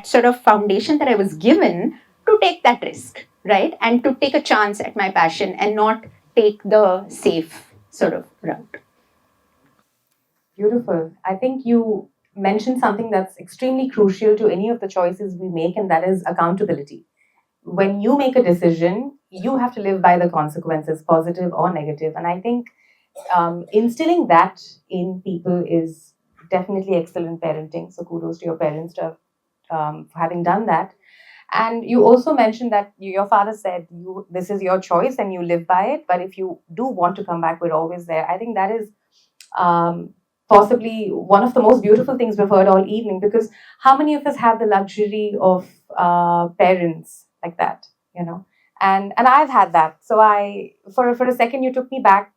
sort of foundation that I was given to take that risk, right? And to take a chance at my passion and not take the safe sort of route. Beautiful. I think you mentioned something that's extremely crucial to any of the choices we make, and that is accountability. When you make a decision, you have to live by the consequences, positive or negative. And I think instilling that in people is definitely excellent parenting. So kudos to your parents for having done that. And you also mentioned that your father said, this is your choice and you live by it. But if you do want to come back, we're always there. I think that is possibly one of the most beautiful things we've heard all evening, because how many of us have the luxury of parents like that, And I've had that. So for a second, you took me back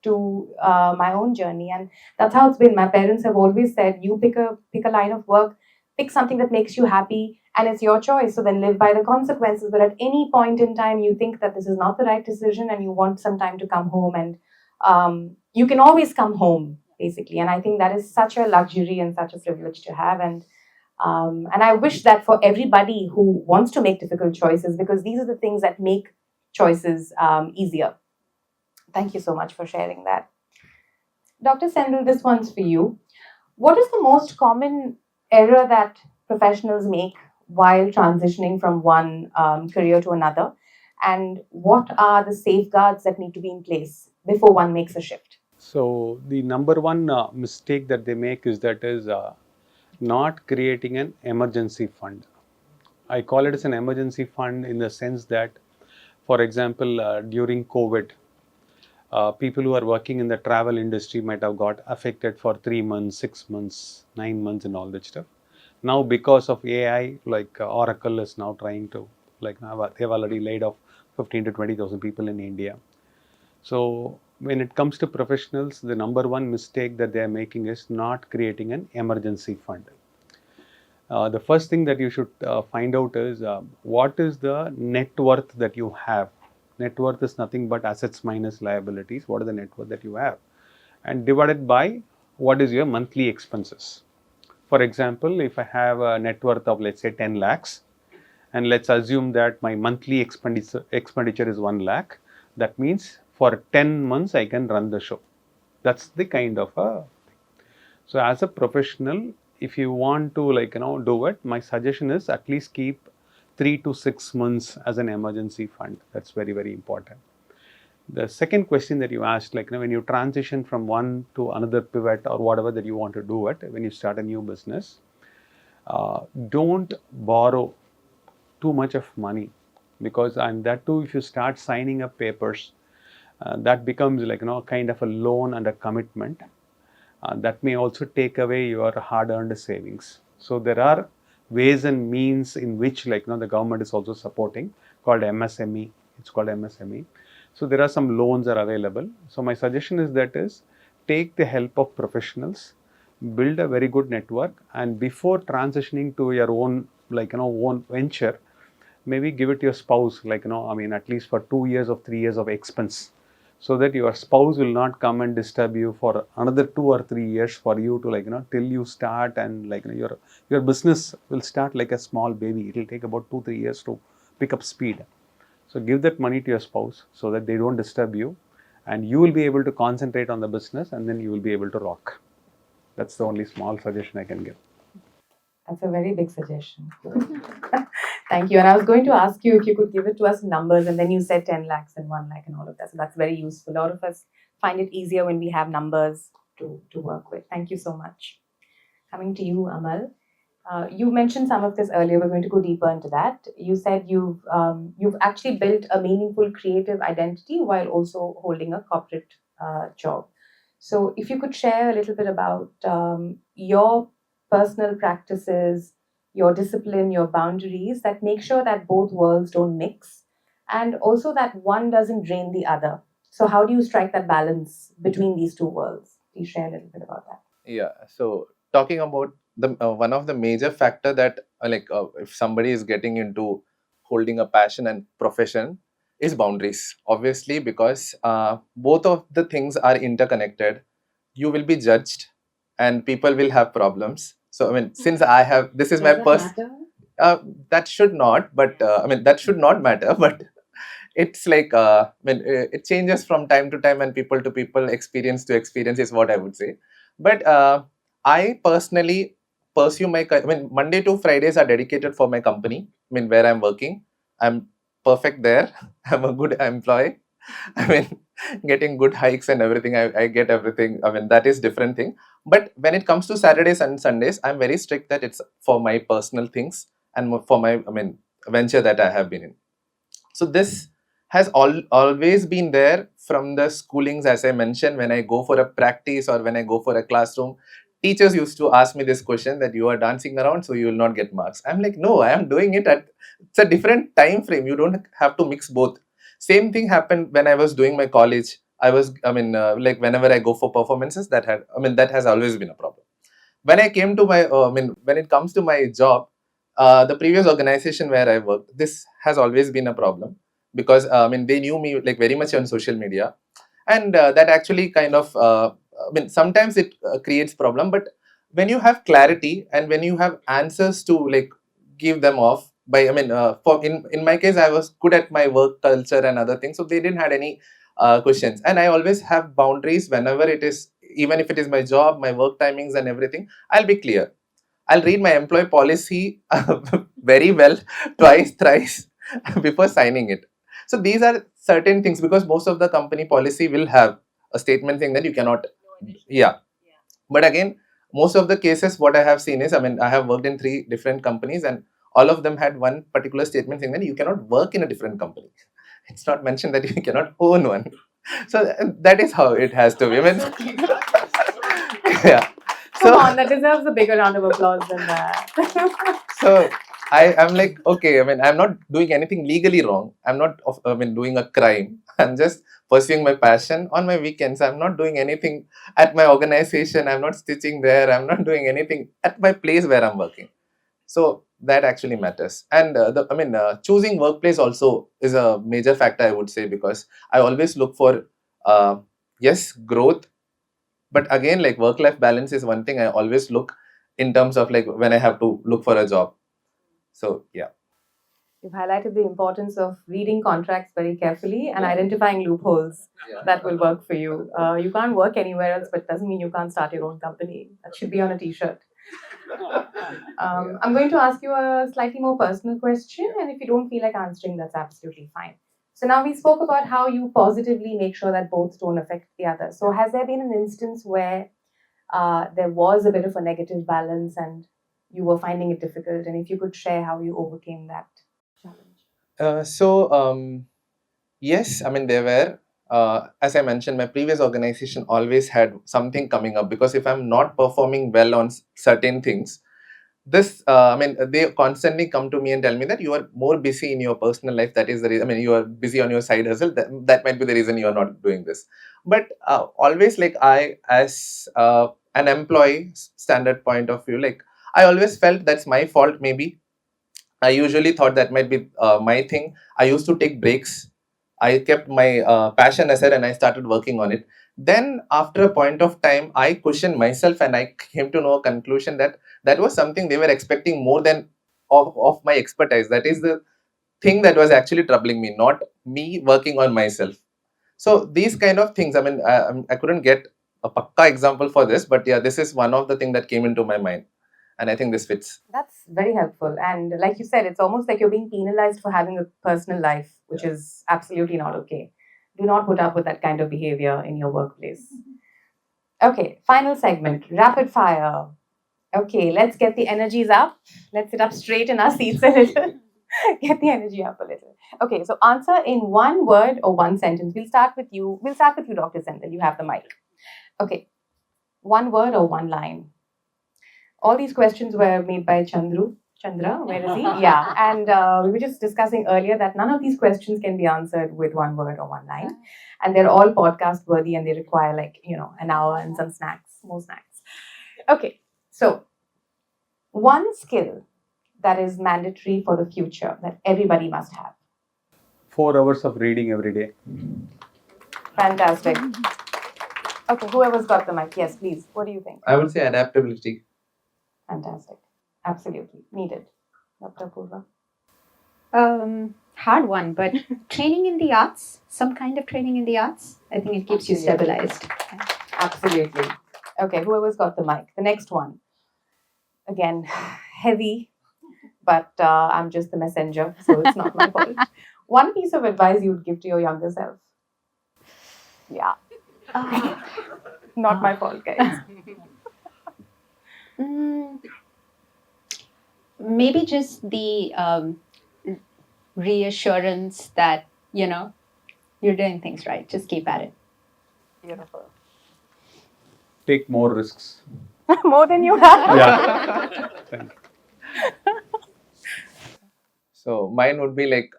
to my own journey, and that's how it's been. My parents have always said, you pick a line of work, pick something that makes you happy, and it's your choice. So then live by the consequences. But at any point in time, you think that this is not the right decision, and you want some time to come home, and you can always come home. basically. And I think that is such a luxury and such a privilege to have. And I wish that for everybody who wants to make difficult choices, because these are the things that make choices easier. Thank you so much for sharing that. Dr. Sendil, this one's for you. What is the most common error that professionals make while transitioning from one career to another? And what are the safeguards that need to be in place before one makes a shift? So the number one mistake that they make is not creating an emergency fund. I call it as an emergency fund in the sense that, for example, during COVID, people who are working in the travel industry might have got affected for 3 months, 6 months, 9 months, and all that stuff. Now, because of AI, like Oracle is now trying to, like, now they've already laid off 15 to 20,000 people in India. So, when it comes to professionals, the number one mistake that they are making is not creating an emergency fund. The first thing that you should find out is what is the net worth that you have. Net worth is nothing but assets minus liabilities. What is the net worth that you have? And divided by what is your monthly expenses. For example, if I have a net worth of, let's say, 10 lakhs, and let's assume that my monthly expenditure is 1 lakh, that means for 10 months I can run the show. That's the kind of a. So as a professional, if you want to, like, do it, my suggestion is at least keep 3 to 6 months as an emergency fund. That's very, very important. The second question that you asked, like, when you transition from one to another pivot or whatever that you want to do it, when you start a new business, don't borrow too much of money, because, and that too, if you start signing up papers, that becomes like, kind of a loan and a commitment. That may also take away your hard-earned savings. So there are ways and means in which, like, the government is also supporting, called MSME. It's called MSME. So there are some loans are available. So my suggestion is that is take the help of professionals, build a very good network, and before transitioning to your own, like, own venture, maybe give it to your spouse, like, at least for 2 years or 3 years of expense, so that your spouse will not come and disturb you for another 2 or 3 years for you to, like, till you start, and, like, your business will start like a small baby. It will take about 2-3 years to pick up speed. So give that money to your spouse so that they don't disturb you, and you will be able to concentrate on the business, and then you will be able to rock. That's the only small suggestion I can give. That's a very big suggestion. Thank you. And I was going to ask you if you could give it to us in numbers, and then you said 10 lakhs and 1 lakh and all of that. So that's very useful. A lot of us find it easier when we have numbers to work with. Thank you so much. Coming to you, Amal. You mentioned some of this earlier. We're going to go deeper into that. You said you've actually built a meaningful creative identity while also holding a corporate job. So if you could share a little bit about your personal practices, your discipline, your boundaries that make sure that both worlds don't mix, and also that one doesn't drain the other. So how do you strike that balance between these two worlds? Please share a little bit about that. Yeah. So talking about the one of the major factor that if somebody is getting into holding a passion and profession is boundaries. Obviously, because both of the things are interconnected. You will be judged, and people will have problems. So since I have, this is my that should not, but that should not matter, but it's like it changes from time to time and people to people, experience to experience is what I would say. But I personally pursue my Monday to Fridays are dedicated for my company. Where I'm working, I'm perfect there. I'm a good employee. Getting good hikes and everything. I get everything. That is different thing. But when it comes to Saturdays and Sundays, I'm very strict that it's for my personal things and for my venture that I have been in. So this has always been there from the schoolings, as I mentioned. When I go for a practice or when I go for a classroom, teachers used to ask me this question that you are dancing around, so you will not get marks. I'm like, no, I am doing it it's a different time frame. You don't have to mix both. Same thing happened when I was doing my college. I was, whenever I go for performances, that has always been a problem. When I came to my, when it comes to my job, the previous organization where I worked, this has always been a problem because they knew me like very much on social media, and that actually kind of I mean, sometimes it creates problem, but when you have clarity and when you have answers to like give them off by, I mean, for in my case, I was good at my work culture and other things, so they didn't had any questions. And I always have boundaries whenever it is, even if it is my job, my work timings and everything, I'll be clear. I'll read my employee policy very well, twice, thrice before signing it. So these are certain things, because most of the company policy will have a statement saying that you cannot, yeah. But again, most of the cases, what I have seen is, I mean, I have worked in 3 different companies, and all of them had one particular statement saying that you cannot work in a different company. It's not mentioned that you cannot own one. So that is how it has to be. I mean, yeah. Come on, that deserves a bigger round of applause than that. So I'm like, okay, I mean, I'm not doing anything legally wrong. I'm not, I mean, doing a crime. I'm just pursuing my passion on my weekends. I'm not doing anything at my organization. I'm not stitching there. I'm not doing anything at my place where I'm working. So that actually matters. And choosing workplace also is a major factor, I would say, because I always look for, yes, growth. But again, like work-life balance is one thing I always look in terms of like when I have to look for a job. So yeah. You've highlighted the importance of reading contracts very carefully and identifying loopholes that will work for you. You can't work anywhere else, but doesn't mean you can't start your own company. That should be on a t-shirt. I'm going to ask you a slightly more personal question, and if you don't feel like answering, that's absolutely fine. So now we spoke about how you positively make sure that both don't affect the other. So has there been an instance where there was a bit of a negative balance and you were finding it difficult? And if you could share how you overcame that challenge. Yes, I mean, there were, as I mentioned, my previous organization always had something coming up, because if I'm not performing well on certain things, they constantly come to me and tell me that you are more busy in your personal life. That is the reason. I mean, you are busy on your side hustle. That might be the reason you are not doing this. But always, like I, as an employee standard point of view, like I always felt that's my fault. Maybe I usually thought that might be my thing. I used to take breaks. I kept my passion aside and I started working on it. Then, after a point of time, I questioned myself and I came to know a conclusion that that was something they were expecting more than of my expertise. That is the thing that was actually troubling me, not me working on myself. So, these kind of things, I mean, I couldn't get a pakka example for this, but yeah, this is one of the things that came into my mind. And I think this fits. That's very helpful. And like you said, it's almost like you're being penalized for having a personal life, which is absolutely not okay. Do not put up with that kind of behavior in your workplace. Okay, final segment, rapid fire. Okay, let's get the energies up. Let's sit up straight in our seats a little. Get the energy up a little. Okay, so answer in one word or one sentence. We'll start with you. We'll start with you, Dr. Sendhil. You have the mic. Okay, one word or one line. All these questions were made by Chandra, where is he? Yeah, and we were just discussing earlier that none of these questions can be answered with one word or one line. And they're all podcast worthy and they require like, an hour and some snacks, more snacks. Okay, so one skill that is mandatory for the future that everybody must have. 4 hours of reading every day. Fantastic. Okay, whoever's got the mic, yes, please. What do you think? I would say adaptability. Fantastic. Absolutely. Needed. Dr. Purva? Hard one, but training in the arts, some kind of training in the arts, I think it keeps you stabilized. Absolutely. Okay, whoever's got the mic. The next one. Again, heavy, but I'm just the messenger, so it's not my fault. One piece of advice you would give to your younger self. Yeah. Not my fault, guys. Maybe just the reassurance that, you're doing things right. Just keep at it. Beautiful. Take more risks. More than you have. Yeah. Thank you. So mine would be like,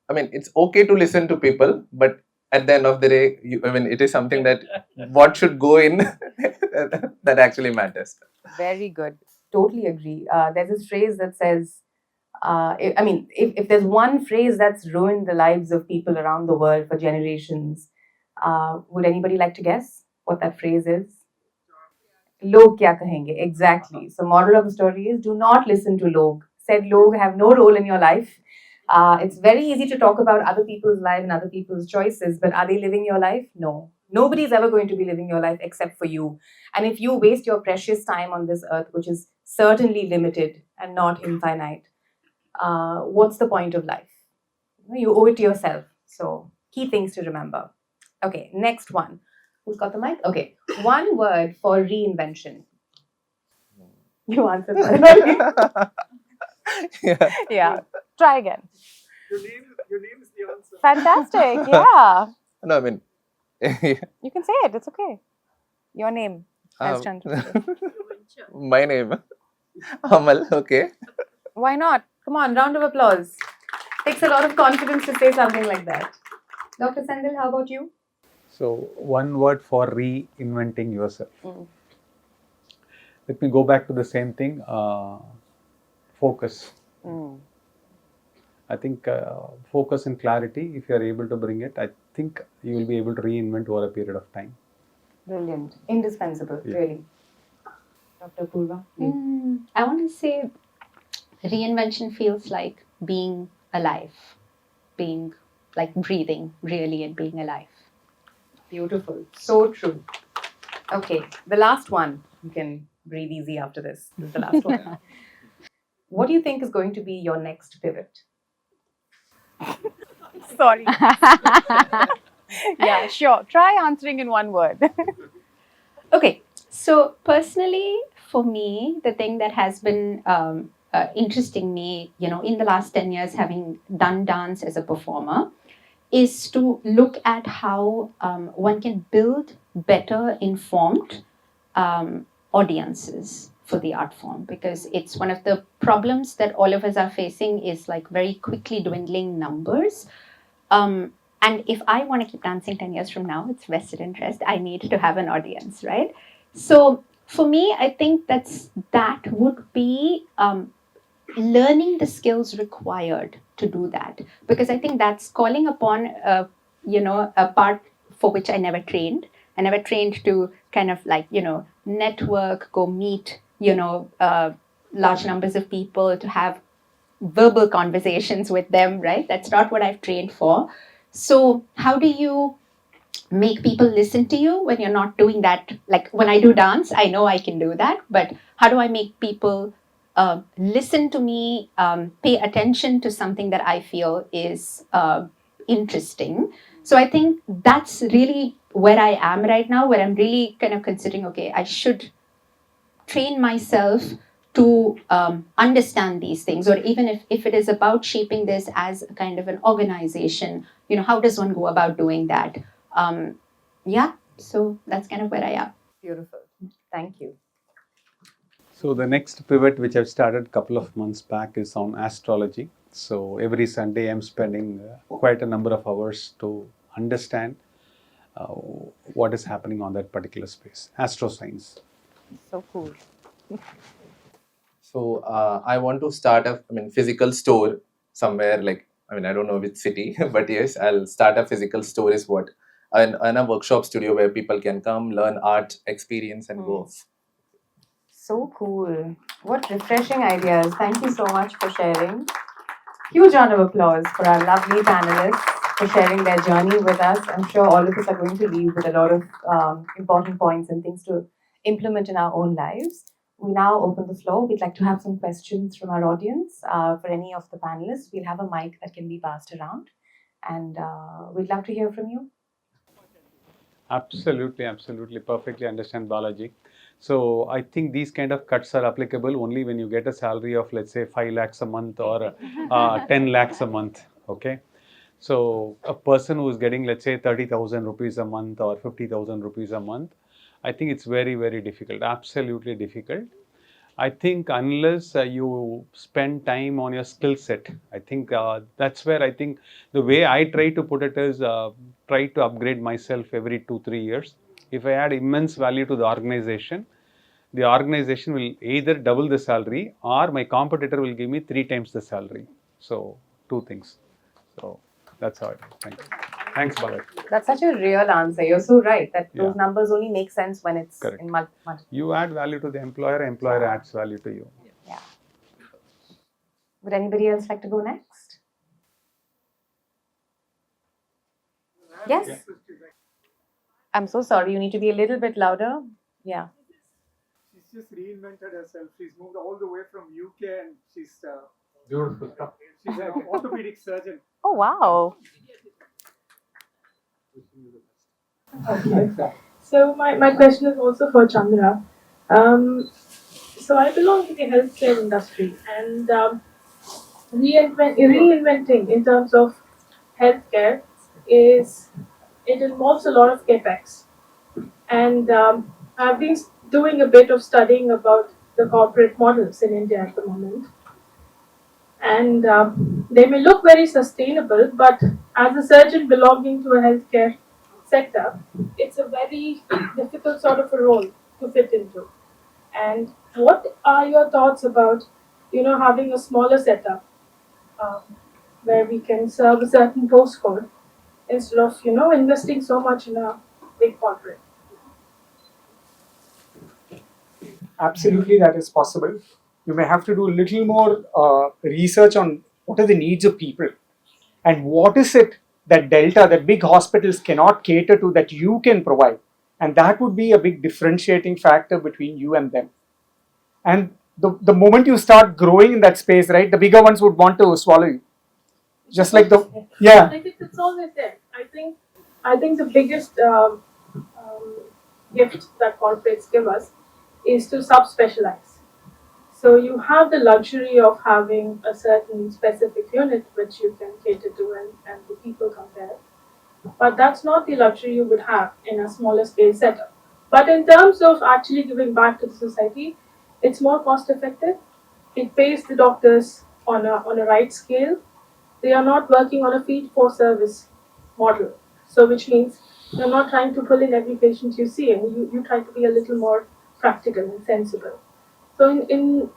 I mean, it's okay to listen to people, but at the end of the day, it is something that what should go in that actually matters. Very good. Totally agree. There's this phrase that says, if there's one phrase that's ruined the lives of people around the world for generations, would anybody like to guess what that phrase is? Log kya kahenge? Exactly. So, moral of the story is do not listen to log. Said log have no role in your life. It's very easy to talk about other people's life and other people's choices, but are they living your life? No. Nobody's ever going to be living your life except for you. And if you waste your precious time on this earth, which is certainly limited and not infinite, what's the point of life? You owe it to yourself. So, key things to remember. Okay, next one. Who's got the mic? Okay, one word for reinvention. You answered that. Yeah. Yeah. Try again. Your name is the answer. Fantastic. Yeah. No, I mean, You can say it. It's okay. Your name, as Chandra said. my name, Amal. Okay. Why not? Come on, round of applause. Takes a lot of confidence to say something like that. Dr. Sandil, how about you? So, one word for reinventing yourself. Let me go back to the same thing. Focus. I think focus and clarity, if you are able to bring it, I think you will be able to reinvent over a period of time. Brilliant. Indispensable, Yeah. really. Dr. Purva, please. I want to say reinvention feels like being alive, being like breathing really and being alive. Beautiful. So true. Okay, the last one. You can breathe easy after this. This is the last one. What do you think is going to be your next pivot? Sorry. Yeah, sure. Try answering in one word. Okay, so personally, for me, the thing that has been interesting me, in the last 10 years, having done dance as a performer, is to look at how one can build better informed audiences for the art form, because it's one of the problems that all of us are facing is like very quickly dwindling numbers. And if I want to keep dancing 10 years from now, it's vested interest. I need to have an audience, right? So for me, I think that would be learning the skills required to do that, because I think that's calling upon a part for which I never trained. I never trained to kind of like network, go meet large numbers of people, to have verbal conversations with them, right? That's not what I've trained for. So how do you make people listen to you when you're not doing that? Like when I do dance, I know I can do that, but how do I make people listen to me, pay attention to something that I feel is interesting? So I think that's really where I am right now, where I'm really kind of considering, okay, I should train myself to understand these things, or even if it is about shaping this as a kind of an organization, how does one go about doing that? Yeah, so that's kind of where I am. Beautiful. Thank you. So the next pivot, which I've started a couple of months back, is on astrology. So every Sunday, I'm spending quite a number of hours to understand what is happening on that particular space, astroscience. So cool. So I want to start a, physical store somewhere, like, I don't know which city, but yes, I'll start a physical store is what, and a workshop studio where people can come, learn art, experience, and go. So cool. What refreshing ideas. Thank you so much for sharing. Huge round of applause for our lovely panelists for sharing their journey with us. I'm sure all of us are going to leave with a lot of important points and things to implement in our own lives. We now open the floor. We'd like to have some questions from our audience for any of the panelists. We'll have a mic that can be passed around, and we'd love to hear from you. Absolutely, absolutely. Perfectly understand, Balaji. So I think these kind of cuts are applicable only when you get a salary of, let's say, 5 lakhs a month or 10 lakhs a month. Okay. So a person who is getting, let's say, 30,000 rupees a month or 50,000 rupees a month, I think it's very, very difficult. Absolutely difficult. I think unless you spend time on your skill set, I think that's where I think the way I try to put it is try to upgrade myself every 2-3 years. If I add immense value to the organization will either double the salary or my competitor will give me 3 times the salary. So, two things. So, that's how it is. Thank you. Thanks, Bharat. That's such a real answer. You're so right that those Yeah. numbers only make sense when it's Correct. in multiple. You add value to the employer, employer adds value to you. Yeah. Would anybody else like to go next? Yes. I'm so sorry. You need to be a little bit louder. Yeah. She's just reinvented herself. She's moved all the way from UK and she's Beautiful stuff. she's an orthopedic surgeon. Oh, wow. So my question is also for Chandra. So I belong to the healthcare industry and reinventing in terms of healthcare it involves a lot of capex. And I've been doing a bit of studying about the corporate models in India at the moment. And they may look very sustainable, but as a surgeon belonging to a healthcare sector, it's a very difficult sort of a role to fit into. And what are your thoughts about, having a smaller setup um, where we can serve a certain postcode instead of, investing so much in a big corporate? Absolutely, that is possible. You may have to do a little more research on what are the needs of people and what is it that delta that big hospitals cannot cater to that you can provide, and that would be a big differentiating factor between you and them. And the moment you start growing in that space, right, the bigger ones would want to swallow you, just like the yeah. I think it's always there. I think the biggest gift that corporates give us is to subspecialize. So you have the luxury of having a certain specific unit which you can cater to and the people come there. But that's not the luxury you would have in a smaller scale setup. But in terms of actually giving back to the society, it's more cost effective. It pays the doctors on a right scale. They are not working on a feed for service model. So which means you're not trying to pull in every patient you see, and you try to be a little more practical and sensible. So in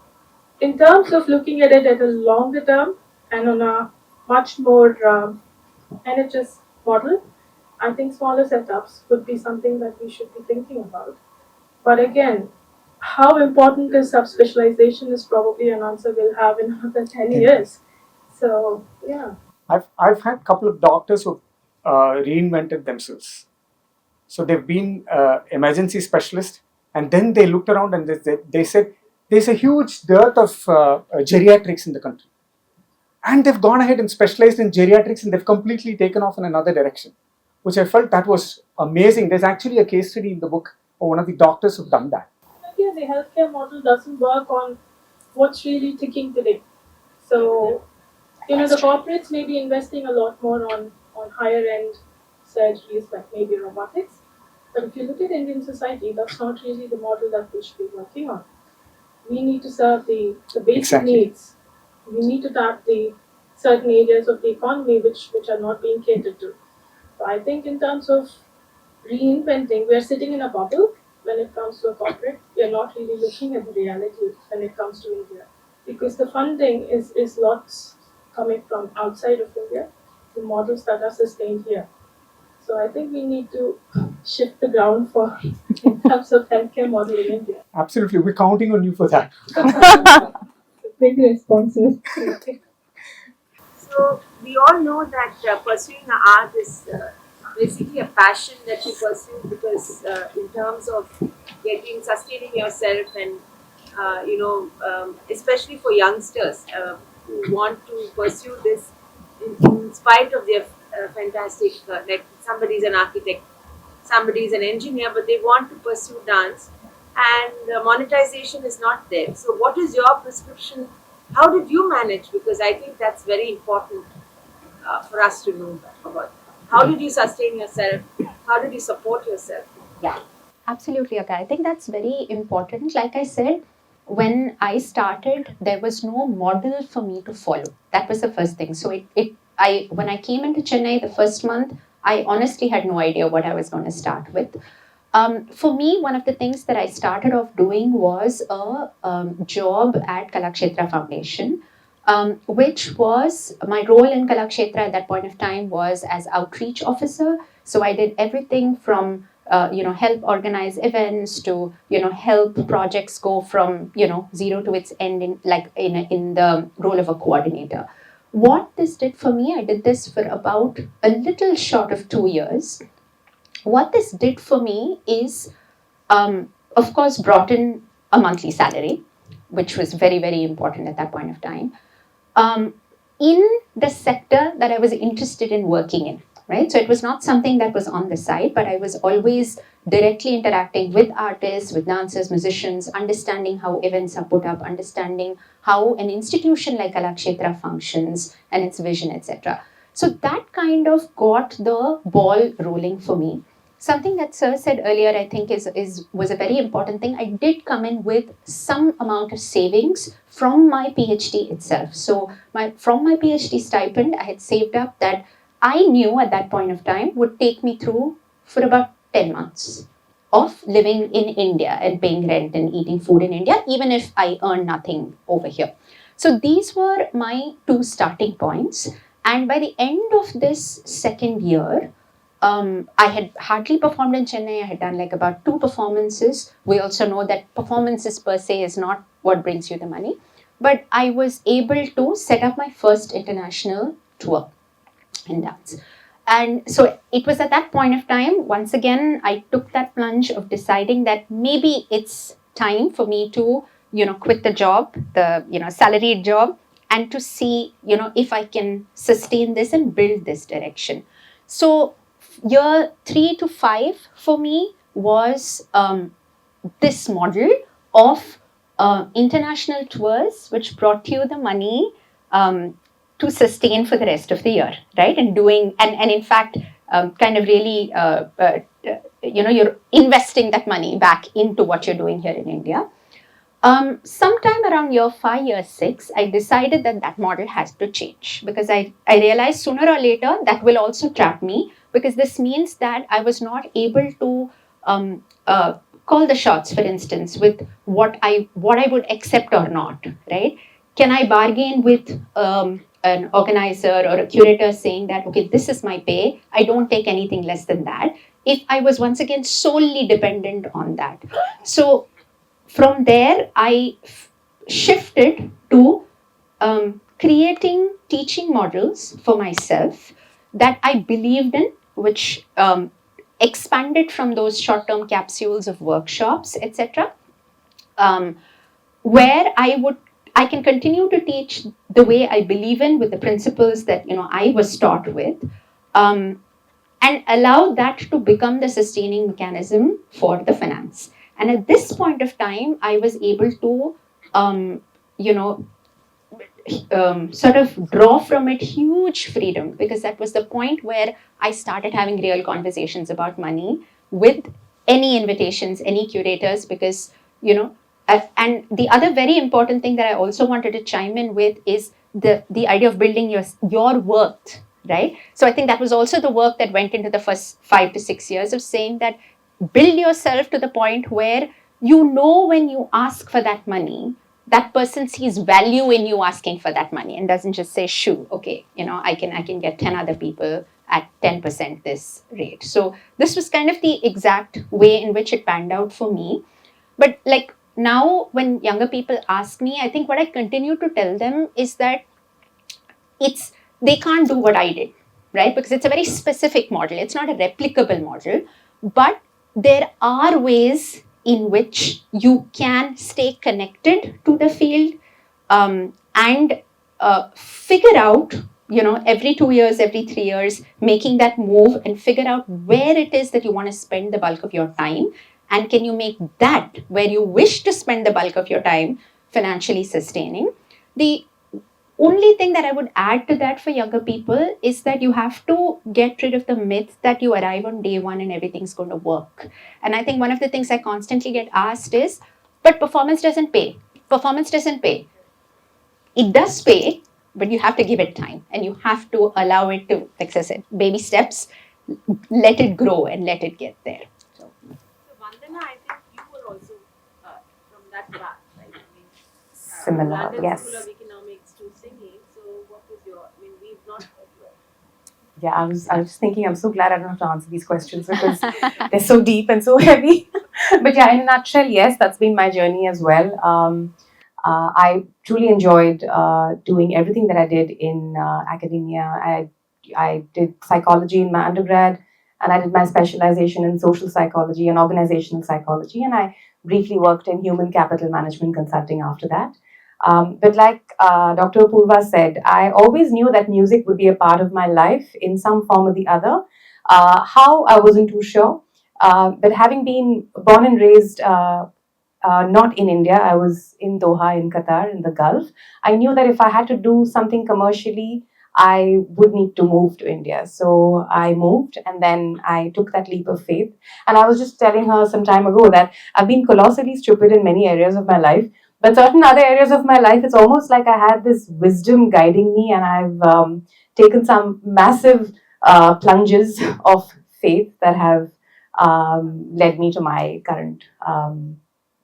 terms of looking at it at a longer term and on a much more NHS model, I think smaller setups would be something that we should be thinking about. But again, how important is subspecialization is probably an answer we'll have in another 10 years. So, yeah. I've had a couple of doctors who reinvented themselves. So they've been emergency specialists, and then they looked around and they said there's a huge dearth of geriatrics in the country. And they've gone ahead and specialized in geriatrics and they've completely taken off in another direction, which I felt that was amazing. There's actually a case study in the book of one of the doctors who've done that. Again, the healthcare model doesn't work on what's really ticking today. So, the corporates may be investing a lot more on higher end surgeries like maybe robotics. But if you look at Indian society, that's not really the model that we should be working on. We need to serve the basic needs. We need to tap the certain areas of the economy which are not being catered to. So I think in terms of reinventing, we are sitting in a bubble when it comes to a corporate. We are not really looking at the reality when it comes to India. Because the funding is lots coming from outside of India, the models that are sustained here. So I think we need to shift the ground for in terms of healthcare model in India. Absolutely, we're counting on you for that. Big responsibility. So we all know that pursuing art is basically a passion that you pursue because in terms of sustaining yourself and especially for youngsters who want to pursue this in spite of their fantastic like somebody is an architect, somebody is an engineer, but they want to pursue dance and monetization is not there. So what is your prescription? How did you manage? Because I think that's very important for us to know about. How did you sustain yourself? How did you support yourself? Yeah, absolutely, okay. I think that's very important. Like I said, when I started, there was no model for me to follow. That was the first thing. So when I came into Chennai the first month, I honestly had no idea what I was going to start with. For me, one of the things that I started off doing was a job at Kalakshetra Foundation, which was my role in Kalakshetra at that point of time was as outreach officer. So I did everything from help organize events to help projects go from zero to its end in the role of a coordinator. What this did for me, I did this for about a little short of 2 years. What this did for me is, of course, brought in a monthly salary, which was very, very important at that point of time, um, in the sector that I was interested in working in, right? So it was not something that was on the side, but I was always directly interacting with artists, with dancers, musicians, understanding how events are put up, understanding how an institution like Kalakshetra functions and its vision, etc. So that kind of got the ball rolling for me. Something that Sir said earlier, I think, was a very important thing. I did come in with some amount of savings from my PhD itself. So from my PhD stipend, I had saved up that I knew at that point of time would take me through for about 10 months of living in India and paying rent and eating food in India, even if I earn nothing over here. So these were my two starting points. And by the end of this second year, I had hardly performed in Chennai. I had done like about 2 performances. We also know that performances per se is not what brings you the money. But I was able to set up my first international tour in dance. And so it was at that point of time, once again, I took that plunge of deciding that maybe it's time for me to, quit the job, the, salaried job, and to see, if I can sustain this and build this direction. So year 3 to 5 for me was this model of international tours, which brought you the money to sustain for the rest of the year, right? And in fact, kind of really, you're investing that money back into what you're doing here in India. Sometime around year 5, year 6, I decided that model has to change, because I realized sooner or later that will also trap me, because this means that I was not able to call the shots, for instance, with what I would accept or not, right? Can I bargain with an organizer or a curator saying that, okay, this is my pay, I don't take anything less than that, if I was once again solely dependent on that? So from there, I shifted to creating teaching models for myself that I believed in, which expanded from those short-term capsules of workshops, etc., where I can continue to teach the way I believe in, with the principles that I was taught with, and allow that to become the sustaining mechanism for the finance. And at this point of time, I was able to, you know, sort of draw from it huge freedom, because that was the point where I started having real conversations about money with any invitations, any curators, because, and the other very important thing that I also wanted to chime in with is the idea of building your worth, right? So I think that was also the work that went into the first 5 to 6 years of saying that build yourself to the point where when you ask for that money, that person sees value in you asking for that money and doesn't just say, shoo, okay, I can get 10 other people at 10% this rate. So this was kind of the exact way in which it panned out for me. But like now when younger people ask me, I think what I continue to tell them is that they can't do what I did, right? Because it's a very specific model. It's not a replicable model, but there are ways in which you can stay connected to the field, and figure out, every 2 years, every 3 years, making that move and figure out where it is that you want to spend the bulk of your time. And can you make that where you wish to spend the bulk of your time financially sustaining? The only thing that I would add to that for younger people is that you have to get rid of the myth that you arrive on day one and everything's going to work. And I think one of the things I constantly get asked is, but performance doesn't pay. Performance doesn't pay. It does pay, but you have to give it time and you have to allow it to, like I said, baby steps, let it grow and let it get there. So Vandana, I think you were also from that path, right? I mean, Similar, London yes. School of Economics to singing. So what was your? I mean, we've not heard your Yeah, I was thinking, I'm so glad I don't have to answer these questions because they're so deep and so heavy. But yeah, in a nutshell, yes, that's been my journey as well. I truly enjoyed doing everything that I did in academia. I did psychology in my undergrad, and I did my specialization in social psychology and organizational psychology, and I briefly worked in human capital management consulting after that. But like Dr. Apurva said, I always knew that music would be a part of my life in some form or the other. How, I wasn't too sure. But having been born and raised not in India, I was in Doha, in Qatar, in the Gulf. I knew that if I had to do something commercially, I would need to move to India. So I moved and then I took that leap of faith. And I was just telling her some time ago that I've been colossally stupid in many areas of my life. But certain other areas of my life, it's almost like I had this wisdom guiding me, and I've taken some massive plunges of faith that have led me to my current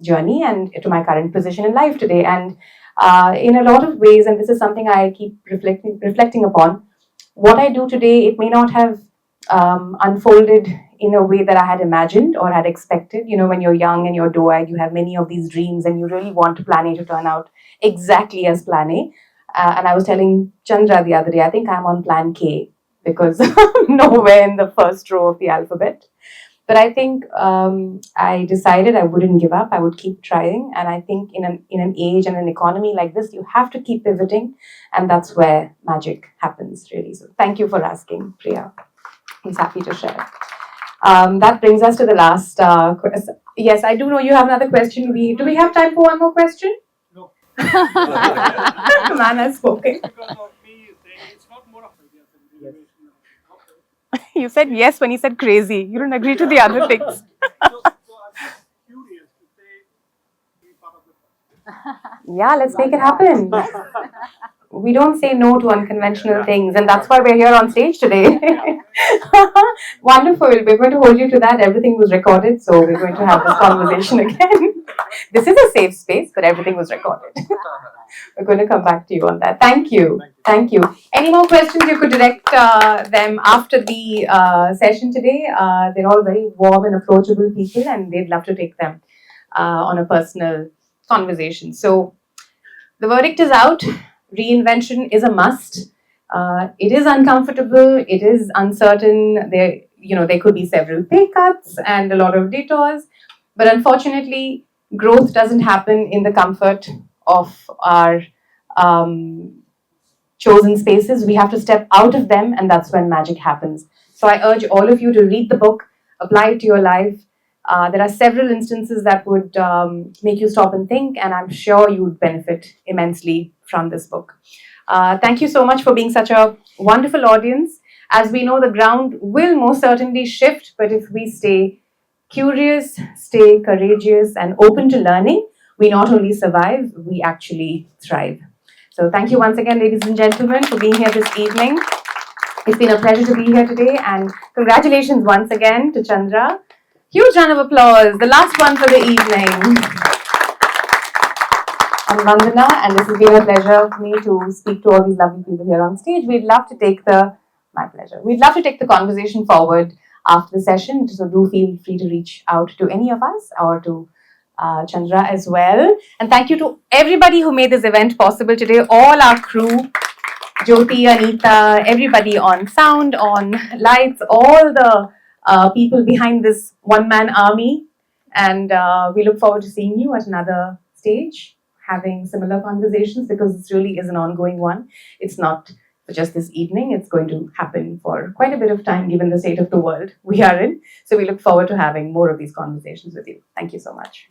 journey and to my current position in life today. And in a lot of ways, and this is something I keep reflecting upon, what I do today, it may not have unfolded in a way that I had imagined or had expected. You know, when you're young and you're doe-eyed, you have many of these dreams and you really want Plan A to turn out exactly as Plan A. And I was telling Chandra the other day, I think I'm on Plan K because I'm nowhere in the first row of the alphabet. But I think I decided I wouldn't give up. I would keep trying. And I think in an age and an economy like this, you have to keep pivoting. And that's where magic happens, really. So thank you for asking, Priya. I was happy to share. That brings us to the last question. Yes, I do know you have another question. Do we have time for one more question? No. The man has spoken. You said yes when he said crazy. You don't agree to the other things. Yeah, let's make it happen. We don't say no to unconventional things, and that's why we're here on stage today. Wonderful. We're going to hold you to that. Everything was recorded, so we're going to have this conversation again. This is a safe space, but everything was recorded. We're going to come back to you on that. Thank you. Thank you. Any more questions? You could direct them after the session today. They're all very warm and approachable people, and they'd love to take them on a personal conversation. So the verdict is out. Reinvention is a must. It is uncomfortable. It is uncertain. There could be several pay cuts and a lot of detours, but unfortunately, growth doesn't happen in the comfort of our chosen spaces. We have to step out of them, and that's when magic happens. So I urge all of you to read the book, apply it to your life. There are several instances that would make you stop and think, and I'm sure you would benefit immensely from this book. Thank you so much for being such a wonderful audience. As we know, the ground will most certainly shift, but if we stay curious, stay courageous, and open to learning, we not only survive, we actually thrive. So thank you once again, ladies and gentlemen, for being here this evening. It's been a pleasure to be here today, and congratulations once again to Chandra. Huge round of applause, the last one for the evening. I'm Vandana, and this has been a pleasure for me to speak to all these lovely people here on stage. We'd love to take the conversation forward after the session, so do feel free to reach out to any of us or to Chandra as well. And thank you to everybody who made this event possible today, all our crew, Jyoti, Anita, everybody on sound, on lights, all the people behind this one-man army. And we look forward to seeing you at another stage, having similar conversations, because this really is an ongoing one. It's not for just this evening. It's going to happen for quite a bit of time, given the state of the world we are in. So we look forward to having more of these conversations with you. Thank you so much.